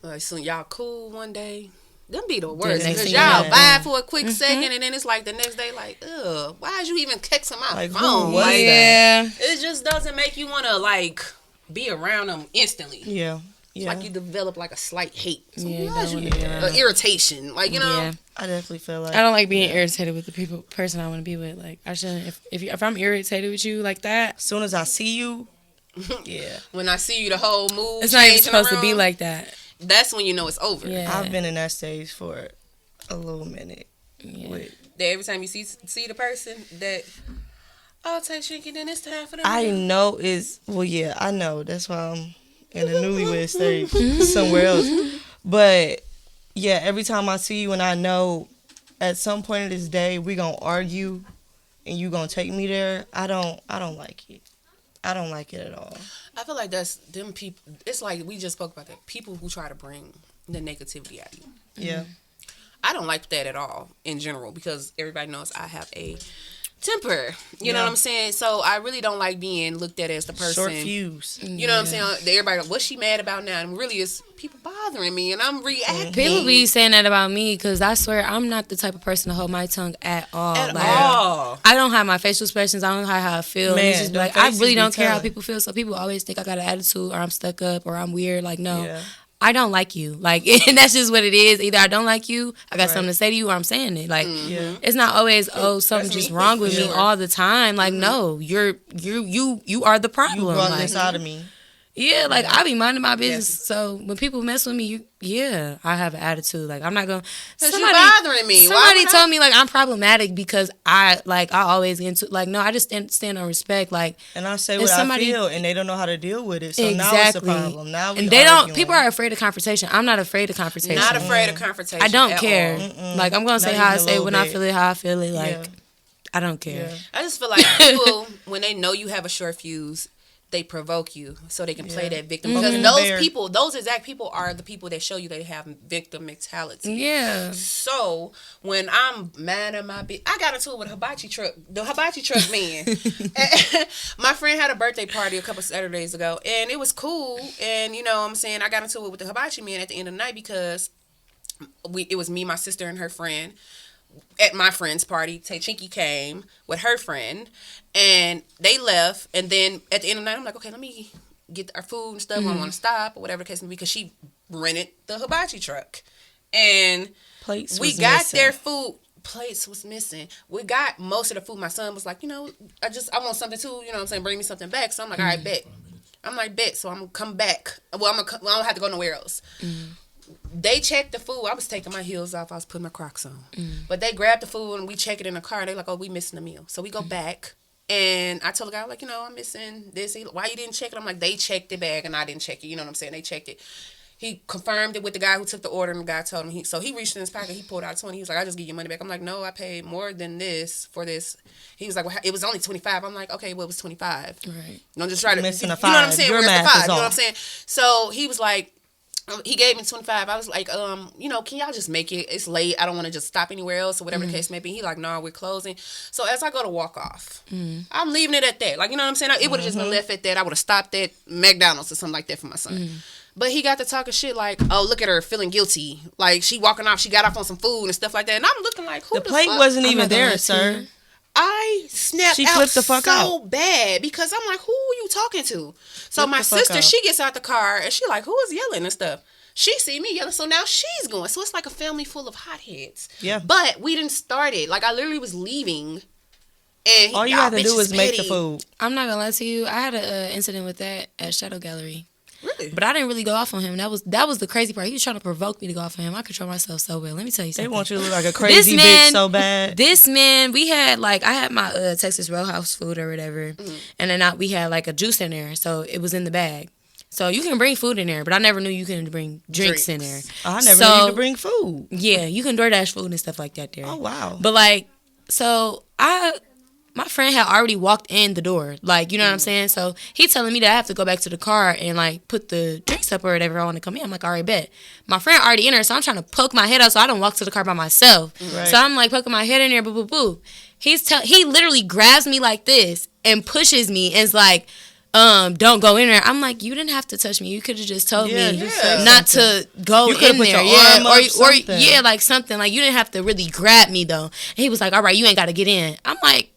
Like, so y'all cool one day. Them be the worst. Because y'all vibe for a quick second, and then it's like the next day, like, ugh, why did you even text my like, phone? Like, it just doesn't make you want to, like, be around them instantly. Yeah. It's like you develop, like, a slight hate. Irritation. Like, you know. Yeah. I definitely feel like I don't like being irritated with the person I want to be with. Like, I shouldn't. If I'm irritated with you like that, as soon as I see you, when I see you, the whole mood. It's not even supposed to be like that. That's when you know it's over. Yeah. I've been in that stage for a little minute. Yeah. That every time you see the person that, oh, take Shinky, then it's time for them. I know I know. That's why I'm in the newlywed stage somewhere else. But yeah, every time I see you and I know at some point of this day we gonna argue and you gonna take me there, I don't like it. I don't like it at all. I feel like that's them people. It's like we just spoke about that. People who try to bring the negativity out of you. Yeah. I don't like that at all in general, because everybody knows I have a temper. You know what I'm saying? So I really don't like being looked at as the person. Short fuse. You know what I'm saying? Everybody, what's she mad about now? And really, it's people bothering me, and I'm reacting. People be saying that about me, because I swear I'm not the type of person to hold my tongue at all. At all. I don't have my facial expressions. I don't know how I feel. Man, it's just like, I really don't care how telling. people feel. So people always think I got an attitude, or I'm stuck up, or I'm weird. Like, no. Yeah. I don't like you. Like, and that's just what it is. Either I don't like you, I got something to say to you, or I'm saying it. Like, it's not always, something's just wrong with me all the time. Like, no, you are the problem. You brought like, this out of me. Yeah, like, I be minding my business. So when people mess with me, I have an attitude. Like, I'm not going to. Because you're bothering me. Somebody told me, like, I'm problematic because I always get into, like, no, I just stand on respect. Like, and I say what I feel, and they don't know how to deal with it. So now it's a problem. Now we and they don't. People are afraid of confrontation. I'm not afraid of confrontation. Not afraid of confrontation. I don't care. Like, I'm going to say how I say it when I feel it, how I feel it. Like, I don't care. Yeah. I just feel like people, when they know you have a short fuse, they provoke you so they can play that victim. Because those exact people are the people that show you they have victim mentality. Yeah. So when I'm mad at my bitch, I got into it with the hibachi truck man. My friend had a birthday party a couple Saturdays ago, and it was cool. And you know what I'm saying, I got into it with the hibachi man at the end of the night because it was me, my sister, and her friend. At my friend's party, Chinky came with her friend, and they left. And then at the end of the night, I'm like, okay, let me get our food and stuff. I don't want to stop or whatever the case may be, because she rented the hibachi truck, and we got their food. Plates was missing. We got most of the food. My son was like, you know, I want something too. You know what I'm saying? Bring me something back. So I'm like, all right, bet. I'm like, bet. So I'm gonna come back. Well, I don't have to go nowhere else. They checked the food. I was taking my heels off. I was putting my Crocs on. But they grabbed the food and we check it in the car. And they're like, oh, we missing a meal. So we go back. And I told the guy, like, I'm missing this. Why you didn't check it? I'm like, they checked the bag and I didn't check it. You know what I'm saying? They checked it. He confirmed it with the guy who took the order, and the guy told him. He reached in his pocket. He pulled out 20. He was like, I'll just give you money back. I'm like, no, I paid more than this for this. He was like, well, it was only 25. I'm like, okay, well, it was 25. Right. I'm just trying to, missing a you know what I'm five. saying? Your Where's the math five? is You know what I'm off. saying? So he was like, he gave me 25. I was like, can y'all just make it? It's late. I don't want to just stop anywhere else or whatever the case may be. He like, no, we're closing. So as I go to walk off, I'm leaving it at that. Like, you know what I'm saying? It would have just been left at that. I would have stopped at McDonald's or something like that for my son. But he got to talking shit like, oh, look at her feeling guilty. Like, she walking off. She got off on some food and stuff like that. And I'm looking like, who the plate fuck? wasn't even there, sir. I snapped She out flipped the fuck so out. bad because I'm like, who are you talking to? So Flipped my the fuck sister, out. she gets out the car and she like, who is yelling and stuff? She see me yelling, so now she's going. So it's like a family full of hotheads. Yeah. But we didn't start it. Like, I literally was leaving. And All you y'all had to do bitches was make the petty. food. I'm not gonna lie to you. I had an incident with that at Shadow Gallery. Really? But I didn't really go off on him. That was the crazy part. He was trying to provoke me to go off on him. I control myself so well. Let me tell you They something. want you to look like a crazy bitch so bad. This man, we had I had my Texas Roadhouse food or whatever, and then we had like a juice in there, so it was in the bag. So you can bring food in there, but I never knew you couldn't bring drinks in there. I never knew you could bring food. Yeah, you can DoorDash food and stuff like that there. Oh, wow. But my friend had already walked in the door. Like, you know what I'm saying? So he telling me that I have to go back to the car and put the drinks up or whatever I want to come in. I'm like, all right, bet. My friend already in there, so I'm trying to poke my head out so I don't walk to the car by myself. Right. So I'm like poking my head in there, boo, boo, boo. He literally grabs me like this and pushes me and is like, don't go in there. I'm like, you didn't have to touch me. You could have just told me not to go You could've in put there. your arm up, something. Like something. Like, you didn't have to really grab me though. And he was like, all right, you ain't got to get in. I'm like,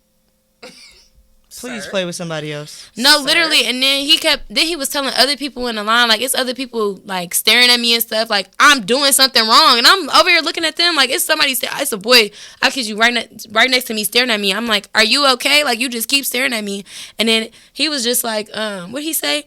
Please play with somebody else. no, literally. And then he was telling other people in the line, like, it's other people like staring at me and stuff, like I'm doing something wrong, and I'm over here looking at them like it's a boy, I kid you, right next to me staring at me. I'm like, are you okay? Like, you just keep staring at me. And then he was just like, what'd he say?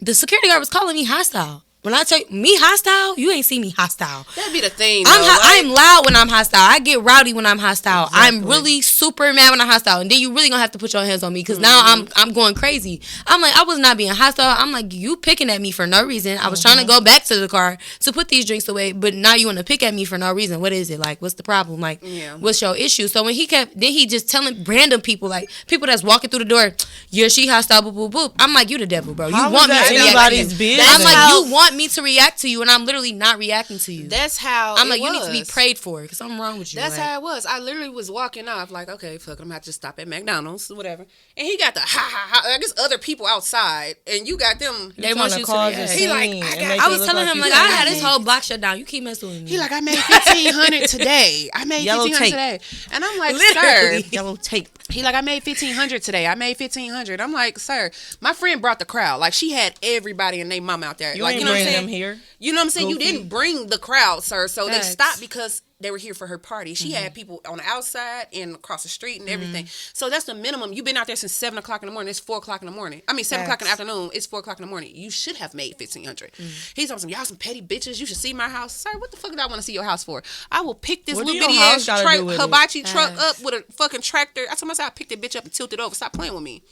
The security guard was calling me hostile. When I tell you, me hostile, you ain't see me hostile. That'd be the thing. I'm loud when I'm hostile. I get rowdy when I'm hostile. Exactly. I'm really super mad when I'm hostile. And then you really gonna have to put your hands on me because now I'm going crazy. I'm like, I was not being hostile. I'm like, you picking at me for no reason. I was trying to go back to the car to put these drinks away, but now you want to pick at me for no reason. What is it? Like, what's the problem? Like, what's your issue? So when he just telling random people, like people that's walking through the door, yeah, she hostile, boop, boop, boop. I'm like, you the devil, bro. You How want me was to that react to anybody's you. business? I'm like, you want me to react to you, and I'm literally not reacting to you. That's how I'm like, you need to be prayed for because something wrong with you. That's like, how it was. I literally was walking off like, okay, fuck, I'm gonna have to stop at McDonald's or whatever. And he got the I guess other people outside, and you got them. they want you to react. He like, I was telling him, like, I had this whole block shut down. You keep messing with me. He like, I made $1,500 today. I made Yellow $1,500 tape. today. And I'm like, Literally. sir. Yellow tape. He like, I made $1,500 today. I made $1,500. I'm like, sir, my friend brought the crowd. Like, she had everybody and their mom out there. You like, ain't you know what I'm bring saying? them here. You know what I'm saying? Goofy. You didn't bring the crowd, sir. So they Facts. stopped because they were here for her party. She had people on the outside and across the street and everything. So that's the minimum. You've been out there since 7 o'clock in the morning. It's 4 o'clock in the morning. I mean, 7 o'clock in the afternoon. It's 4 o'clock in the morning. You should have made $1,500. He's talking, y'all some petty bitches. You should see my house. Sir, what the fuck do I want to see your house for? I will pick this What do little your bitty house ass gotta do with it? hibachi truck up with a fucking tractor. I told myself I picked that bitch up and tilted over. Stop playing with me.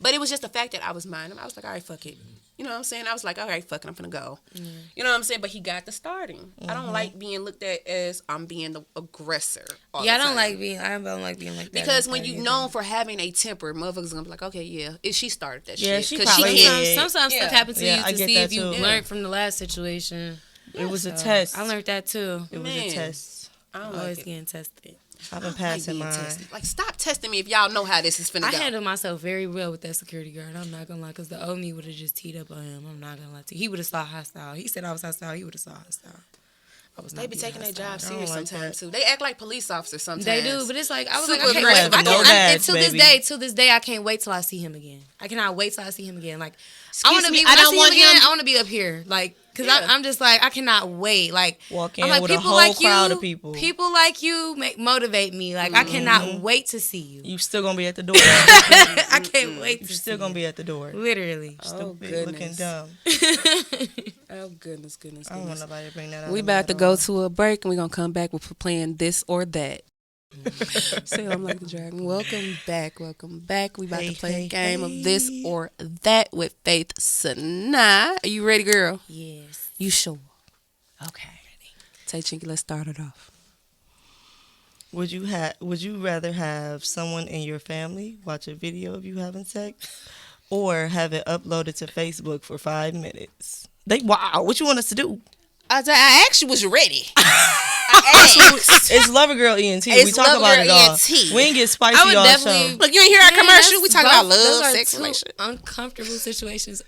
But it was just the fact that I was minding. I was like, all right, fuck it. You know what I'm saying? I was like, all right, fuck it, I'm finna go. You know what I'm saying? But he got the starting. I don't like being looked at as I'm being the aggressor. All Yeah, the I time. don't like being like that. Because when you known for having a temper, motherfuckers gonna be like, okay, yeah, she started that Yeah, shit. she 'Cause probably can't. did. sometimes stuff happens to Yeah, you I to get see that if you too. learned from the last situation. It was a test. I learned that too. It was Man. a test. I don't Always like it. getting tested. I've been I like passing being mine. tested. Like, stop testing me if y'all know how this is finna I go. handled myself very well with that security guard. I'm not gonna lie, because the old me would have just teed up on him. I'm not gonna lie to you. He would have saw hostile. He said I was hostile. He would have saw hostile. I was not They be being taking their hostile. job serious like sometimes that. too. They act like police officers sometimes. They do, but it's like I was Super like, I can't aggressive. wait. No dads, To this day, I can't wait till I see him again. I cannot wait till I see him again. Like, I want to be. me, When I I don't see want him again, him- I want to be up here. Like, Because I'm just like, I cannot wait. Like, Walk in I'm like, with a people whole like crowd you, of people. People like you motivate me. Like, I cannot wait to see you. You still gonna be at the door. I can't wait. You still gonna be at the door. Literally. Still goodness. looking dumb. Oh, goodness. I don't want nobody to bring that up. We about to go to a break, and we're going to come back with playing this or that. Say I'm like the dragon. Welcome back. We about to play a game of this or that with FaithSanaa. Are you ready, girl? Yes. You sure? Okay. Tay Chinky, let's start it off. Would you rather have someone in your family watch a video of you having sex, or have it uploaded to Facebook for 5 minutes? What you want us to do? I actually was ready. I asked. It's Lover Girl ENT. We It's talk Lover about Girl it all. ENT. We ain't get spicy I would all definitely- show. Look, you ain't hear our commercial? We talk about love, those are sex, two relationship. uncomfortable situations.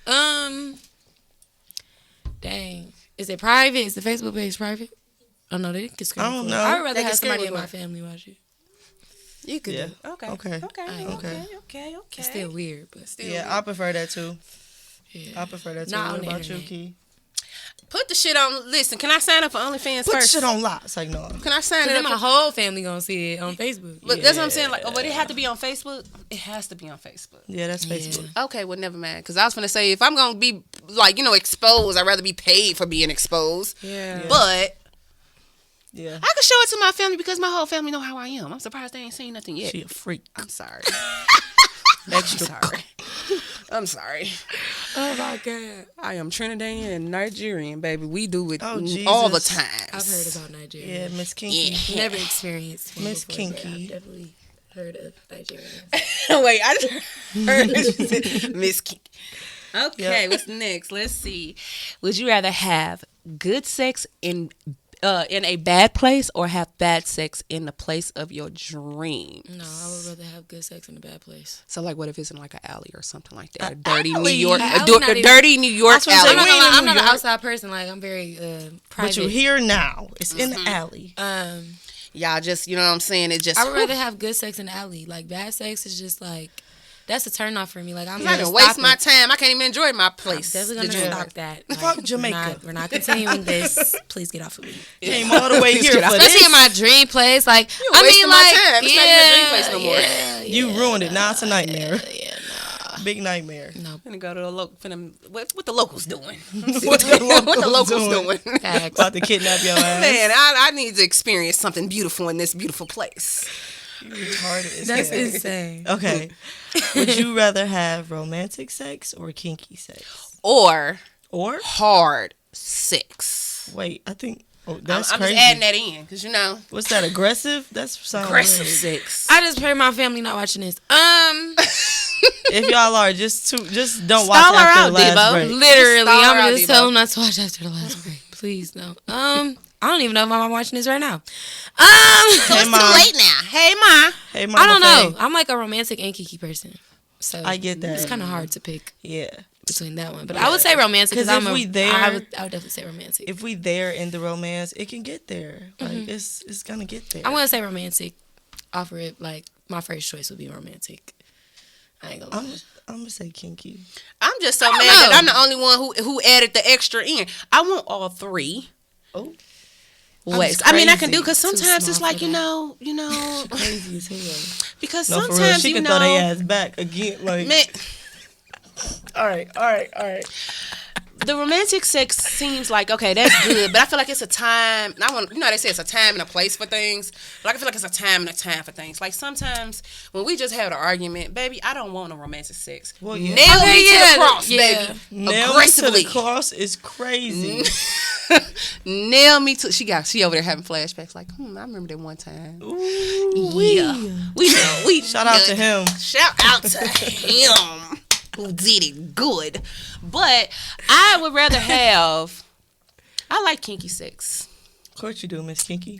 Dang. Is it private? Is the Facebook page private? Oh no, they didn't get screen I don't recorded. know. I would rather They can have somebody screen in my record. family watch it. You could Yeah. do. Okay. Okay. It's still weird, but still. Yeah, I prefer that too. Yeah. I prefer that too. Not What on the about you, internet. Key? Put the shit on. Listen, can I sign up for OnlyFans Put first? shit on lock. It's like, no. Can I sign it Then up? my whole family gonna see it on Facebook. But that's what I'm saying. Like, but it have to be on Facebook. It has to be on Facebook. Yeah, that's Facebook. Okay, well, never mind. Because I was gonna say, if I'm gonna be like, exposed, I'd rather be paid for being exposed. Yeah. But Yeah. I can show it to my family because my whole family know how I am. I'm surprised they ain't seen nothing yet. She a freak. I'm sorry. Extra. I'm sorry. Oh my god. I am Trinidadian and Nigerian, baby. We do it Oh, all the Jesus. time. I've heard about Nigeria. Yeah, Miss Kinky. Yeah. Never experienced one Miss before, but Kinky. I've definitely heard of Nigeria. Wait, I just heard that you said Miss Kinky. Okay, Yep. what's next? Let's see. Would you rather have good sex in a bad place or have bad sex in the place of your dreams? No, I would rather have good sex in a bad place. So, like, what if it's in like an alley or something like that? A dirty New alley? York, An alley not a even- dirty New York was gonna say, alley. I'm not, we ain't in I'm New not an York. outside person. Like, I'm very private. But you here now. It's in the alley. Y'all just, you know what I'm saying? It just. I would rather have good sex in the alley. Like, bad sex is just like, that's a turn off for me. Like, I'm I gonna can waste stop my it. time. I can't even enjoy my place. Definitely The gonna dream. stop that. Fuck Jamaica. We're not continuing this. Please get off of me. Came all the way here for Especially this. in my dream place. Like, I wasting mean, my like, time. It's not even a dream place no more. Yeah, You ruined it. Now it's a nightmare. yeah, nah. Big nightmare. No. Finna go to the what the locals doing? What the locals doing? Facts. About to kidnap your ass. Man, I need to experience something beautiful in this beautiful place. You retarded as That's hell. insane. Okay. Would you rather have romantic sex or kinky sex? Or Or hard sex. wait, I think that's I'm crazy. just adding that in because What's that? Aggressive? That's sound aggressive weird. sex. I just pray my family not watching this. If y'all are just don't watch Stall her after out, the last Debo. break. Literally, Stall her I'm out, just Debo. tell them not to watch after the last break. Please, no. I don't even know if I'm watching this right now. Hey, Ma. Too late now. Hey, Ma. Hey, Mama I don't know. Faye. I'm like a romantic and kiki person. So I get that. It's kind of hard to pick Yeah. between that one. But I would say romantic 'Cause because if we there- I would definitely say romantic. If we there in the romance, it can get there. Like it's gonna get there. I'm going to say romantic. Offer it, like, my first choice would be romantic. I ain't gonna lie. I'm gonna say kinky. I'm just so mad that I'm the only one who added the extra in. I want all three. Oh, Ways. just I mean, I can crazy. do because Too sometimes small it's like for that. crazy as hell. because No, for real, sometimes she can throw their ass back again. Like, man, all right. the romantic sex seems like okay, that's good, but I feel like it's a time. They say it's a time and a place for things. Like I feel like it's a time and a time for things. Like sometimes when we just have an argument, baby, I don't want no romantic sex. Well, yeah. Nail Okay, me to yeah, the cross, yeah. baby. Nail me to Aggressively. the cross is crazy. Nail me to. She over there having flashbacks. Like, I remember that one time. Ooh, Yeah, we know. We Shout out to him. Shout out to him who did it good. But I would rather have. I like kinky sex. Of course you do, Miss Kinky.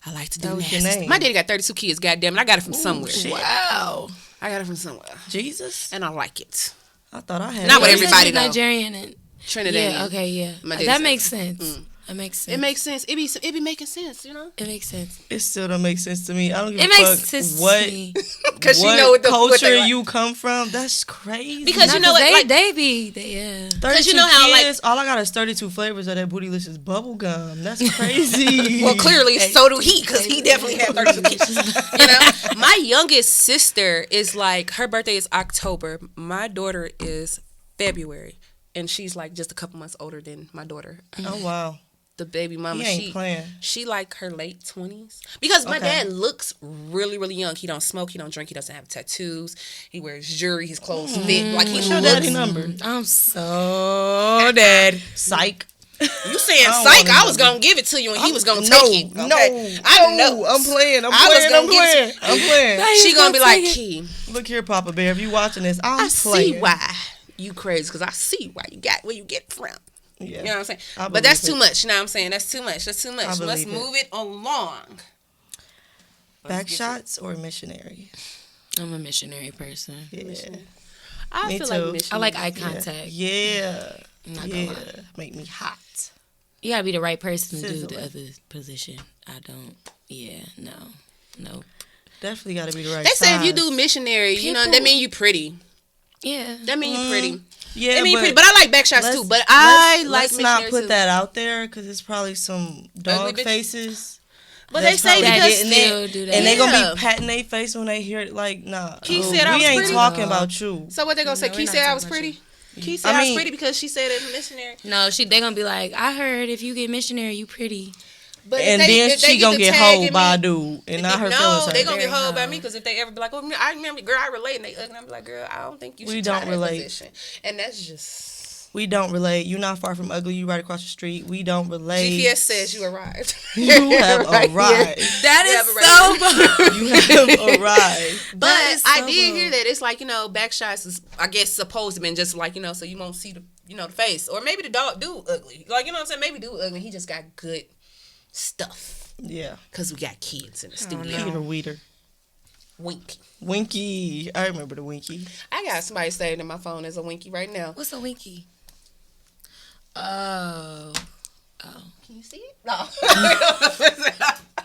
I like to That do was your nasty. name. My daddy got 32 kids. Goddamn it, I got it from somewhere. shit. Wow. I got it from somewhere, Jesus. and I like it. I thought I had. Not with it. everybody, though. Nigerian and Trinidad. yeah, okay, yeah. My daddy That said- makes sense. It makes sense. It makes sense. It be making sense, you know. It makes sense. It still don't make sense to me. I don't give It a makes fuck sense what to me. Because what you know what the what culture they like. you come from. That's crazy. Because you know they, what, like, yeah. 32 you know how, like- kids, all I got is 32 flavors of that bootylicious bubble gum. That's crazy. well, clearly, so do he, because he definitely had 32 kids. You know, my youngest sister is like, her birthday is October. My daughter is February, and she's like just a couple months older than my daughter. Oh wow. The baby mama, He ain't playing. she like her late 20s, because my dad looks really, really young. He don't smoke, he don't drink, he doesn't have tattoos, he wears jewelry, his clothes fit like he What's your looks. daddy number? I'm so dead. Psych. You saying I don't psych? want I was his gonna give it to you, and he was gonna no, take it. no, Okay? I know. I'm playing. I'm I was playing. gonna I'm give it playing. I'm playing. She gonna be like, take it. Key, Look here, Papa Bear. If you watching this, I'm I playing. see why you crazy, because I see why you got where you get it from. Yeah. You know what I'm saying? I But that's believe too much. You know what I'm saying? That's too much. That's too much. I Let's believe it. move it along. Back shots or missionary? I'm a missionary person. Yeah. I Me feel too. like I missionary. like eye contact. Yeah. I'm not gonna Yeah. lie. Make me hot. You gotta be the right person to do the Sizzling. other position. I don't. Yeah, no. Definitely got to be the right They say if you size. do missionary, you know, that People- mean you pretty. Yeah. That mean you pretty. Yeah, That mean you but pretty. But I like back shots too. But I like let's not missionary put too. that out there because it's probably some dog bitch. faces. But they that's say probably because getting still it, do that. and they gonna Yeah. be patting their face when they hear it. Like, nah, He said I we was ain't pretty. talking about you. So what they gonna say? No, we're Key not said I talking was about pretty. Key said I I was mean- pretty because she said it's missionary. No, they gonna be like, I heard if you get missionary, you pretty. But And if then if she get gonna the get tag hoed in by a me- dude, and not her no, feelings they hurt. gonna get Very hoed by hard. me because if they ever be like, oh, I remember, girl, I relate, and they ugly, I'm be like, girl, I don't think you We should don't try that relate. position. And that's just We don't relate. You're not far from ugly. You right across the street. We don't relate. GPS says you arrived. You have Right here. arrived. That You is have it right so You have arrived. But is I so did cool. hear that it's like, you know, back shots is, I guess, supposed to be just like, you know, so you won't see the, you know, the face. Or maybe the dog do ugly. Like, you know what I'm saying? Maybe do ugly. He just got good stuff. Yeah. Because we got kids in the studio. no. Peter Weeder. Winky. Winky. I remember the Winky. I got somebody saved in my phone as a Winky right now. What's a winky? Oh. Can you see it? No.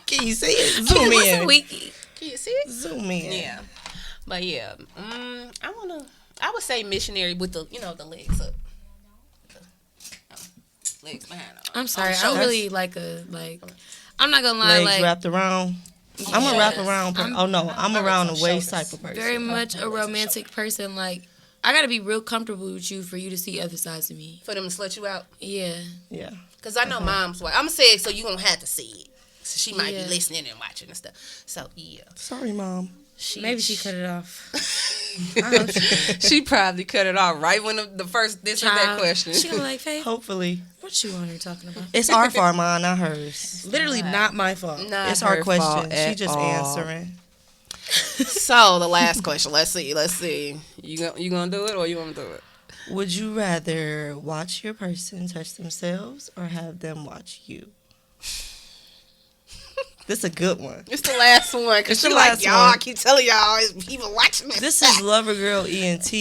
Can you see it? Zoom What's a in. winky? Can you see it? Zoom in. Yeah. But yeah, I would say missionary with the, you know, the legs up. Legs behind. I'm sorry. Shoulders. I'm really I'm not gonna lie, Legs wrapped around. I'm a wrap Yes. around. I'm- I'm around the some waist shoulders. type of person. very much a romantic person. Like, I gotta be real comfortable with you for you to see other sides of me. For them to slut you out. Yeah. Yeah. Because I know mom's wife. I'm going to say it so you won't have to see it. So she might Yeah. be listening and watching and stuff. So, yeah. Sorry, Mom. Maybe she cut it off. She probably cut it off right when the first this or that Child. question. She gonna be like, Faith, Hopefully. what you on here talking about? It's our fault, Mom, not hers. Literally not my fault. Not It's our her question. fault She at just all. answering. So the last question. Let's see. You gonna do it or you want to do it? Would you rather watch your person touch themselves or have them watch you? This is a good one. It's the last one because It's she the like last y'all. I one. keep telling y'all, it's people watching this. This is Lover Girl ENT.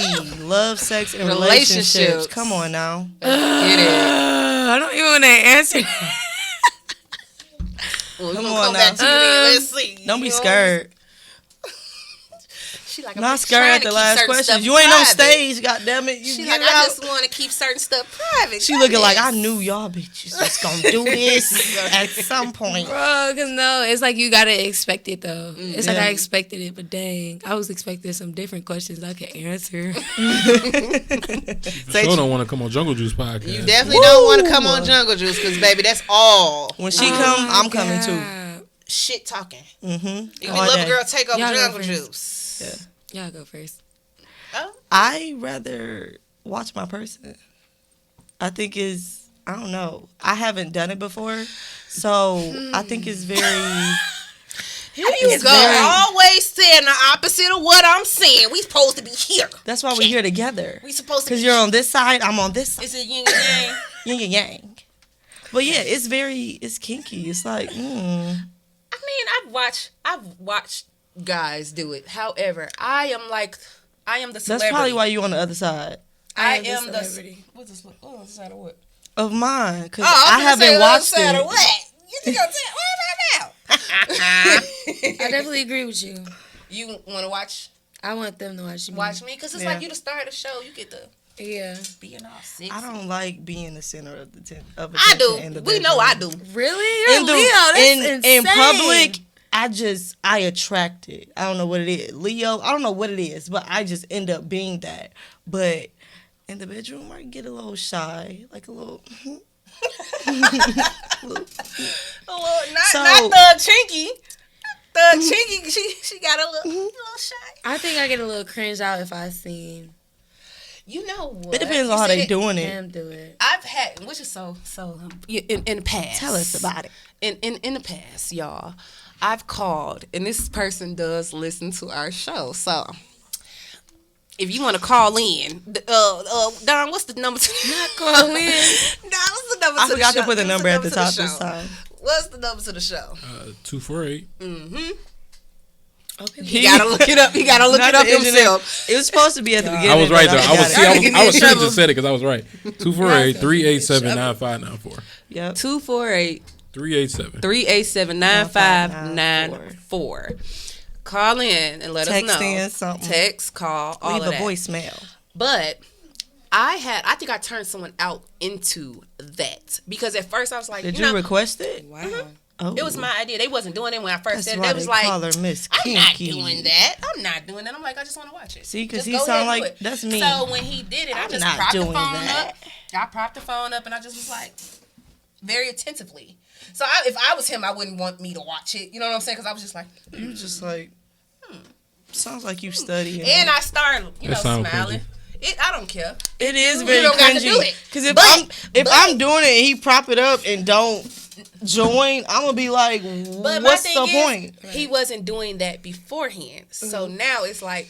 Love, sex, and Relationships. relationships. Come on now. Get it. I don't even want to answer. Well, we Come gonna on come back to now. you then. Let's see. Don't be You know? scared. She like, I'm Not just scared trying at to the keep last certain question. stuff You ain't on private. stage, goddammit. You She get like, it I out. just want to keep certain stuff private. She looking like, I Goodness. knew y'all bitches was gonna do this at some point. Bro, cause no, it's like you gotta expect it though. It's like Yeah. I expected it, but dang, I was expecting some different questions I could answer. Say Sure don't want to come on Jungle Juice podcast. You definitely don't want to come on Jungle Juice because, baby, that's all When she come, I'm coming too. too. shit talking. Mm-hmm. You can Lover Girl take over Y'all go Jungle first. Juice. Y'all go first. Oh, I rather watch my person. I think I don't know. I haven't done it before, so I think it's very. here you It's go. very- Always saying the opposite of what I'm saying. We supposed to be here. That's why we're here together. We supposed to Because be you're on this side, I'm on this side. Is it yin and yang? Yin and yang. But yeah, it's kinky. It's like, I mean, I've watched guys do it. However, I am the celebrity. that's probably why you on the other side. I the am the celebrity. What's this? Oh, this side of what? of mine because Oh, I haven't watched it. Or what? You think I'm saying? What about now? I definitely agree with you. You want to watch I want them to watch me. me? Because it's like you the star of the show. You get to Yeah. being all sexy. I don't like being the center of the I attention in the do. We know I do. Really? You're In a Leo. That's in insane. public, I attract it. I don't know what it is. Leo, I don't know what it is, but I just end up being that. But in the bedroom, I get a little shy, like a little. Not So- the chinky. The chinky, she got a little shy. I think I get a little cringe out if I seen You know what? It depends on You how said they doing it. him do it. I've had, which is so in the past. Tell us about it. In the past, y'all, I've called, and this person does listen to our show. So if you want to call in, Don, what's the number? Not call in. Don, what's the number? I to forgot the show? to put the What's number at the to top show? this time. What's the number to the show? 248. Okay. He gotta look it up. He gotta look Not it up the engineer. himself. It was supposed to be at the beginning. I was right but though. I was got it. Y'all should get have in just said it because I was right. 248-387-9594. Yep. 248 387. 387-9594. Call in and let Text us know. in something. Text, call, all Leave of a that. voicemail. But I think I turned someone out into that. Because at first I was like, Did you you know, request it? Wow. Oh. it was my idea. They wasn't doing it when I first That's said it. why They was they like, call her Miss I'm not Kinky. doing that. I'm not doing that. I'm like, I just want to watch it. See, 'cause Just he go sound ahead and like- do it. that's me. So when he did it, I I'm just not propped the doing phone that. up. I propped the phone up and I just was like, very attentively. So if I was him, I wouldn't want me to watch it. You know what I'm saying? Because I was just like, You was just like, sounds like you studying. and I started, That sound smiling. I don't care. It is You very don't got to cringy. do it. Because But- I'm doing it and he prop it up and don't join, I'm gonna be like, But what's my the thing point? is, he wasn't doing that beforehand. So now it's like,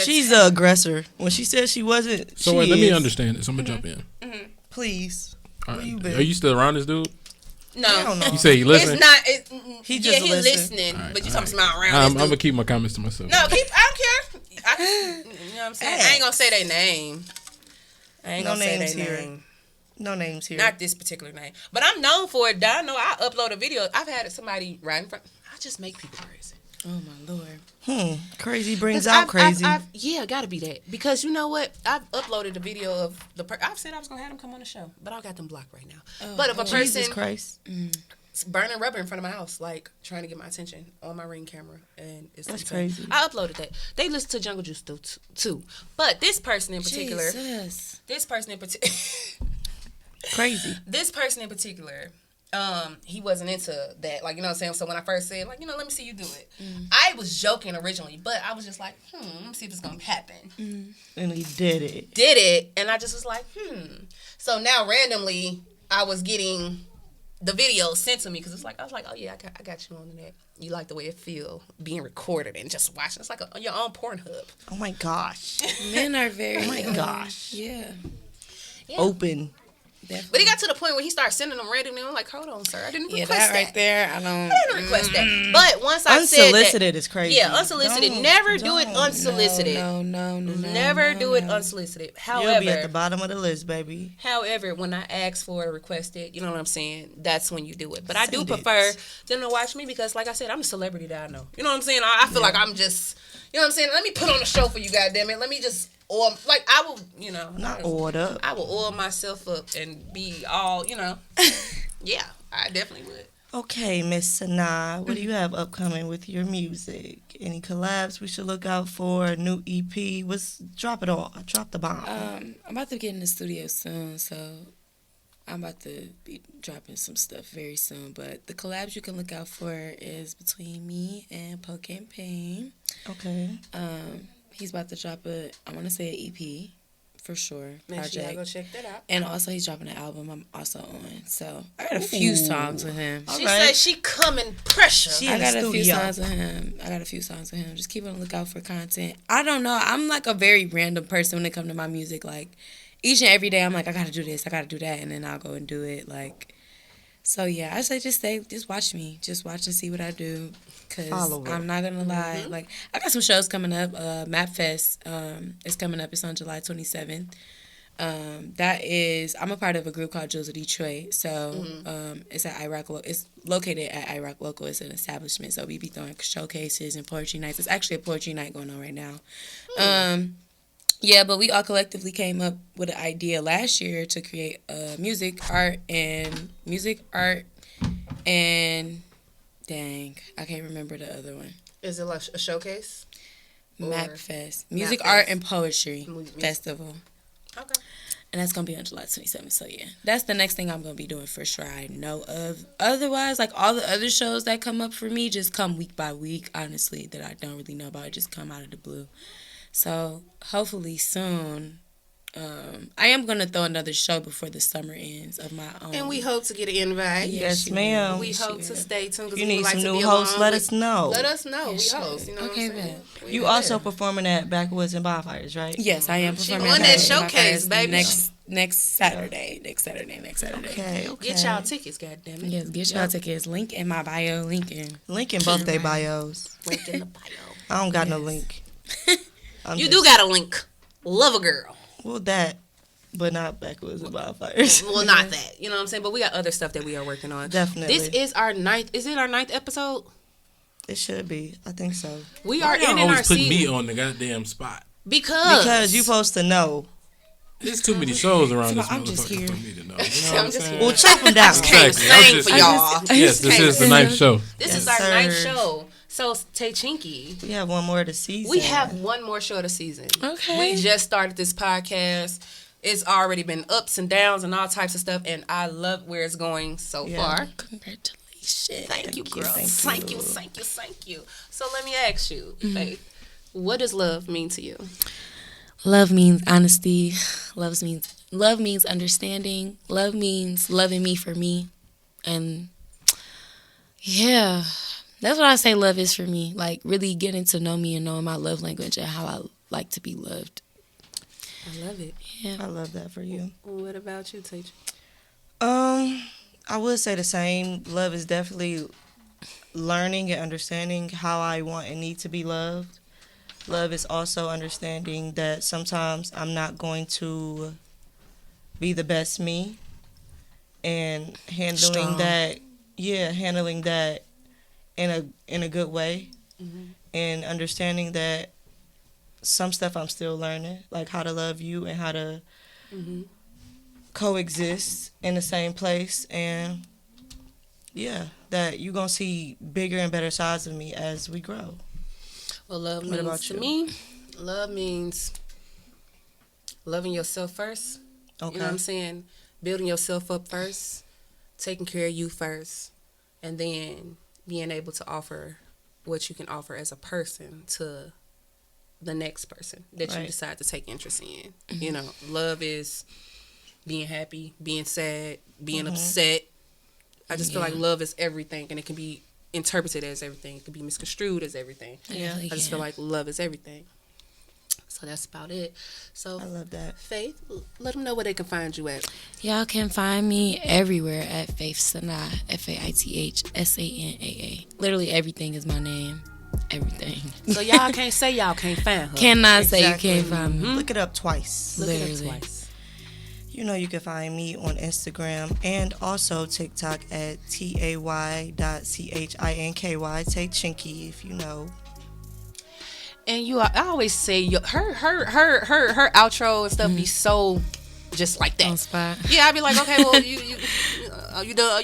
She's the aggressor. When she said she wasn't, So she wait, let me is. understand this. I'm gonna jump in. Please. All Where you right. been? Are you still around this dude? no. Hell no. You say he listening? It's not. He Yeah, just he listen. listening, All right, but you all talking right. about around. I'm this gonna dude. keep my comments to myself. No, I don't care. You know what I'm saying? I ain't gonna say their name. I ain't No gonna say names their here. name. No names here. Not this particular name. But I'm known for it. I know I upload a video. I've had somebody right in front. I just make people crazy. Oh my Lord. Crazy brings 'Cause out crazy. yeah, gotta be that. Because you know what? I've uploaded a video of I've said I was gonna have them come on the show, but I got them blocked right now. But if a Jesus person Christ. burning rubber in front of my house, like trying to get my attention on my Ring camera, and it's That's insane. crazy. I uploaded that. They listen to Jungle Juice too. But this person in particular, Jesus. this person in particular. Crazy. This person in particular, he wasn't into that. Like, you know what I'm saying? So when I first said, like, let me see you do it. I was joking originally, but I was just like, let me see if it's going to happen. And he did it. Did it, and I just was like, So now randomly, I was getting the video sent to me because I was like, oh yeah, I got you on that. You like the way it feel being recorded and just watching. It's like your own Pornhub. Oh my gosh. Men are very. Oh my gosh. Yeah. Open. Definitely. But it got to the point where he started sending them randomly. I'm like, hold on, sir, I didn't Yeah, request that right there, I don't. I didn't request that. But once I said that, Unsolicited is crazy. yeah, unsolicited. Never do it Don't. unsolicited. No. Never do it unsolicited. You'll be at the However, bottom of the list, baby. when I ask for it, request it, you know what I'm saying? That's when you do it. But I do Send it. prefer them to watch me because, like I said, I'm a celebrity that I know. You know what I'm saying? I feel like I'm just, you know what I'm saying? Let me put on a show for you, goddammit. Let me just, or like I will, Not oiled up. I will oil myself up and be all, yeah, I definitely would. Okay, Miss Sanaa, what do you have upcoming with your music? Any collabs we should look out for? New EP? Drop it all. Drop the bomb. I'm about to get in the studio soon, so I'm about to be dropping some stuff very soon. But the collabs you can look out for is between me and Poke and Pain. Okay. He's about to drop an EP for sure. Make sure y'all Project. go check that out. And also he's dropping an album I'm also on. So I got a few songs with him. She Alright. said she coming pressure. She I in the got a few studio. songs with him. Just keep on the lookout for content. I don't know. I'm like a very random person when it comes to my music. Like each and every day I'm like, I gotta do this, I gotta do that, and then I'll go and do it. Like, so yeah, I say just watch me. Just watch and see what I do. Cause Follow it. I'm not gonna lie. Like I got some shows coming up. Map Fest is coming up. It's on July 27th. I'm a part of a group called Jewels of Detroit. So it's at it's located at IROC Local. It's an establishment. So we be throwing showcases and poetry nights. It's actually a poetry night going on right now. Yeah, but we all collectively came up with an idea last year to create music, art, and dang, I can't remember the other one. Is it like a showcase? MacFest. Music, Art, and Poetry Festival. Okay. And that's going to be on July 27th. So, yeah, that's the next thing I'm going to be doing for sure. I know of. Otherwise, like all the other shows that come up for me just come week by week, honestly, that I don't really know about. It just come out of the blue. So, hopefully soon, I am going to throw another show before the summer ends of my own. And we hope to get an invite. Yes, ma'am. We hope to stay tuned. If you need some new hosts, let us know. Let us know. We host. You know okay, what I'm saying? You also performing at Backwoods and Bonfires, right? Yes, I am performing. on that showcase, baby. Next Saturday. Okay. Get y'all tickets, goddammit. Yes, get y'all tickets. Link in my bio. Link in both their bios. Link in the bio. I don't got no link. You do got a link. Lover Girl. Well, that, but not Backwoods and Bonfires. Well, not that. You know what I'm saying? But we got other stuff that we are working on. Definitely. This is our ninth. Is it our ninth episode? It should be. I think so. We are in our always put season. me on the goddamn spot. Because you're supposed to know. There's too many shows around this I'm just motherfucker here. for me to know. You know what I'm saying? Well, chop them down. can't sing just- for y'all. Yes, this is the ninth show. This Yes, is our sir. ninth show. So, Tay Chinky, We have one more of the season. we have one more show of the season. Okay. We just started this podcast. It's already been ups and downs and all types of stuff, and I love where it's going so far. Congratulations. Thank you, girl. thank you. Thank you. So let me ask you, Faith, what does love mean to you? Love means honesty. Love means understanding. Love means loving me for me. And yeah, that's what I say love is for me. Like really getting to know me and knowing my love language and how I like to be loved. I love it. Yeah. I love that for you. What about you, teacher? I would say the same. Love is definitely learning and understanding how I want and need to be loved. Love is also understanding that sometimes I'm not going to be the best me, and handling that in a good way, and understanding that some stuff I'm still learning, like how to love you and how to coexist in the same place, and that you're gonna see bigger and better sides of me as we grow. Well, love What means about to you? me, love means loving yourself first. Okay. You know what I'm saying? Building yourself up first, taking care of you first, and then being able to offer what you can offer as a person to the next person that you decide to take interest in. You know, love is being happy, being sad, being upset. I just feel like love is everything, and it can be interpreted as everything. It can be misconstrued as everything. Yeah. I just feel like love is everything. So that's about it. So I love that. Faith, let them know where they can find you at. Y'all can find me everywhere at FaithSanaa, FaithSanaa. Literally everything is my name. Everything. So y'all can't say y'all can't find her. Cannot say you can't find me. Look it up twice. Look at it Literally. twice. You know you can find me on Instagram and also TikTok at tay.chinky. Tay Chinky, if you know. And I always say her outro and stuff be so just like that. On spot. Yeah, I'd be like, okay, well, you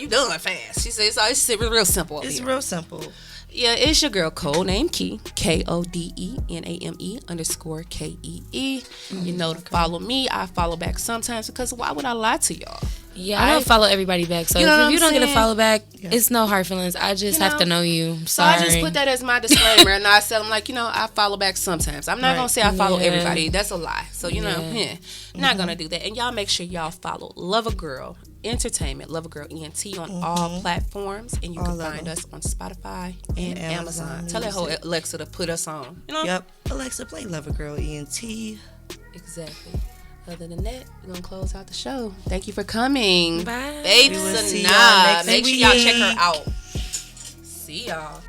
done fast. She says it's real simple. It's real simple. Yeah, it's your girl, Codename Key, KODENAME_KEE. You know to follow me. I follow back sometimes because why would I lie to y'all? Yeah, I don't follow everybody back. So You know what if I'm you don't get a saying? follow back, it's no hard feelings. I just have to know you. So Sorry. I just put that as my disclaimer, and I tell them like, I follow back sometimes. I'm not gonna say I follow everybody. That's a lie. So not gonna do that. And y'all make sure y'all follow Lover Girl Entertainment, Lover Girl ENT on all platforms, and you can find us on Spotify and Amazon. Tell that whole Alexa to put us on. You know? Yep. Alexa, play Lover Girl ENT. Exactly. Other than that, we're gonna close out the show. Thank you for coming. Bye. We will see y'all FaithSanaa. next Make sure y'all check week. her out. See y'all.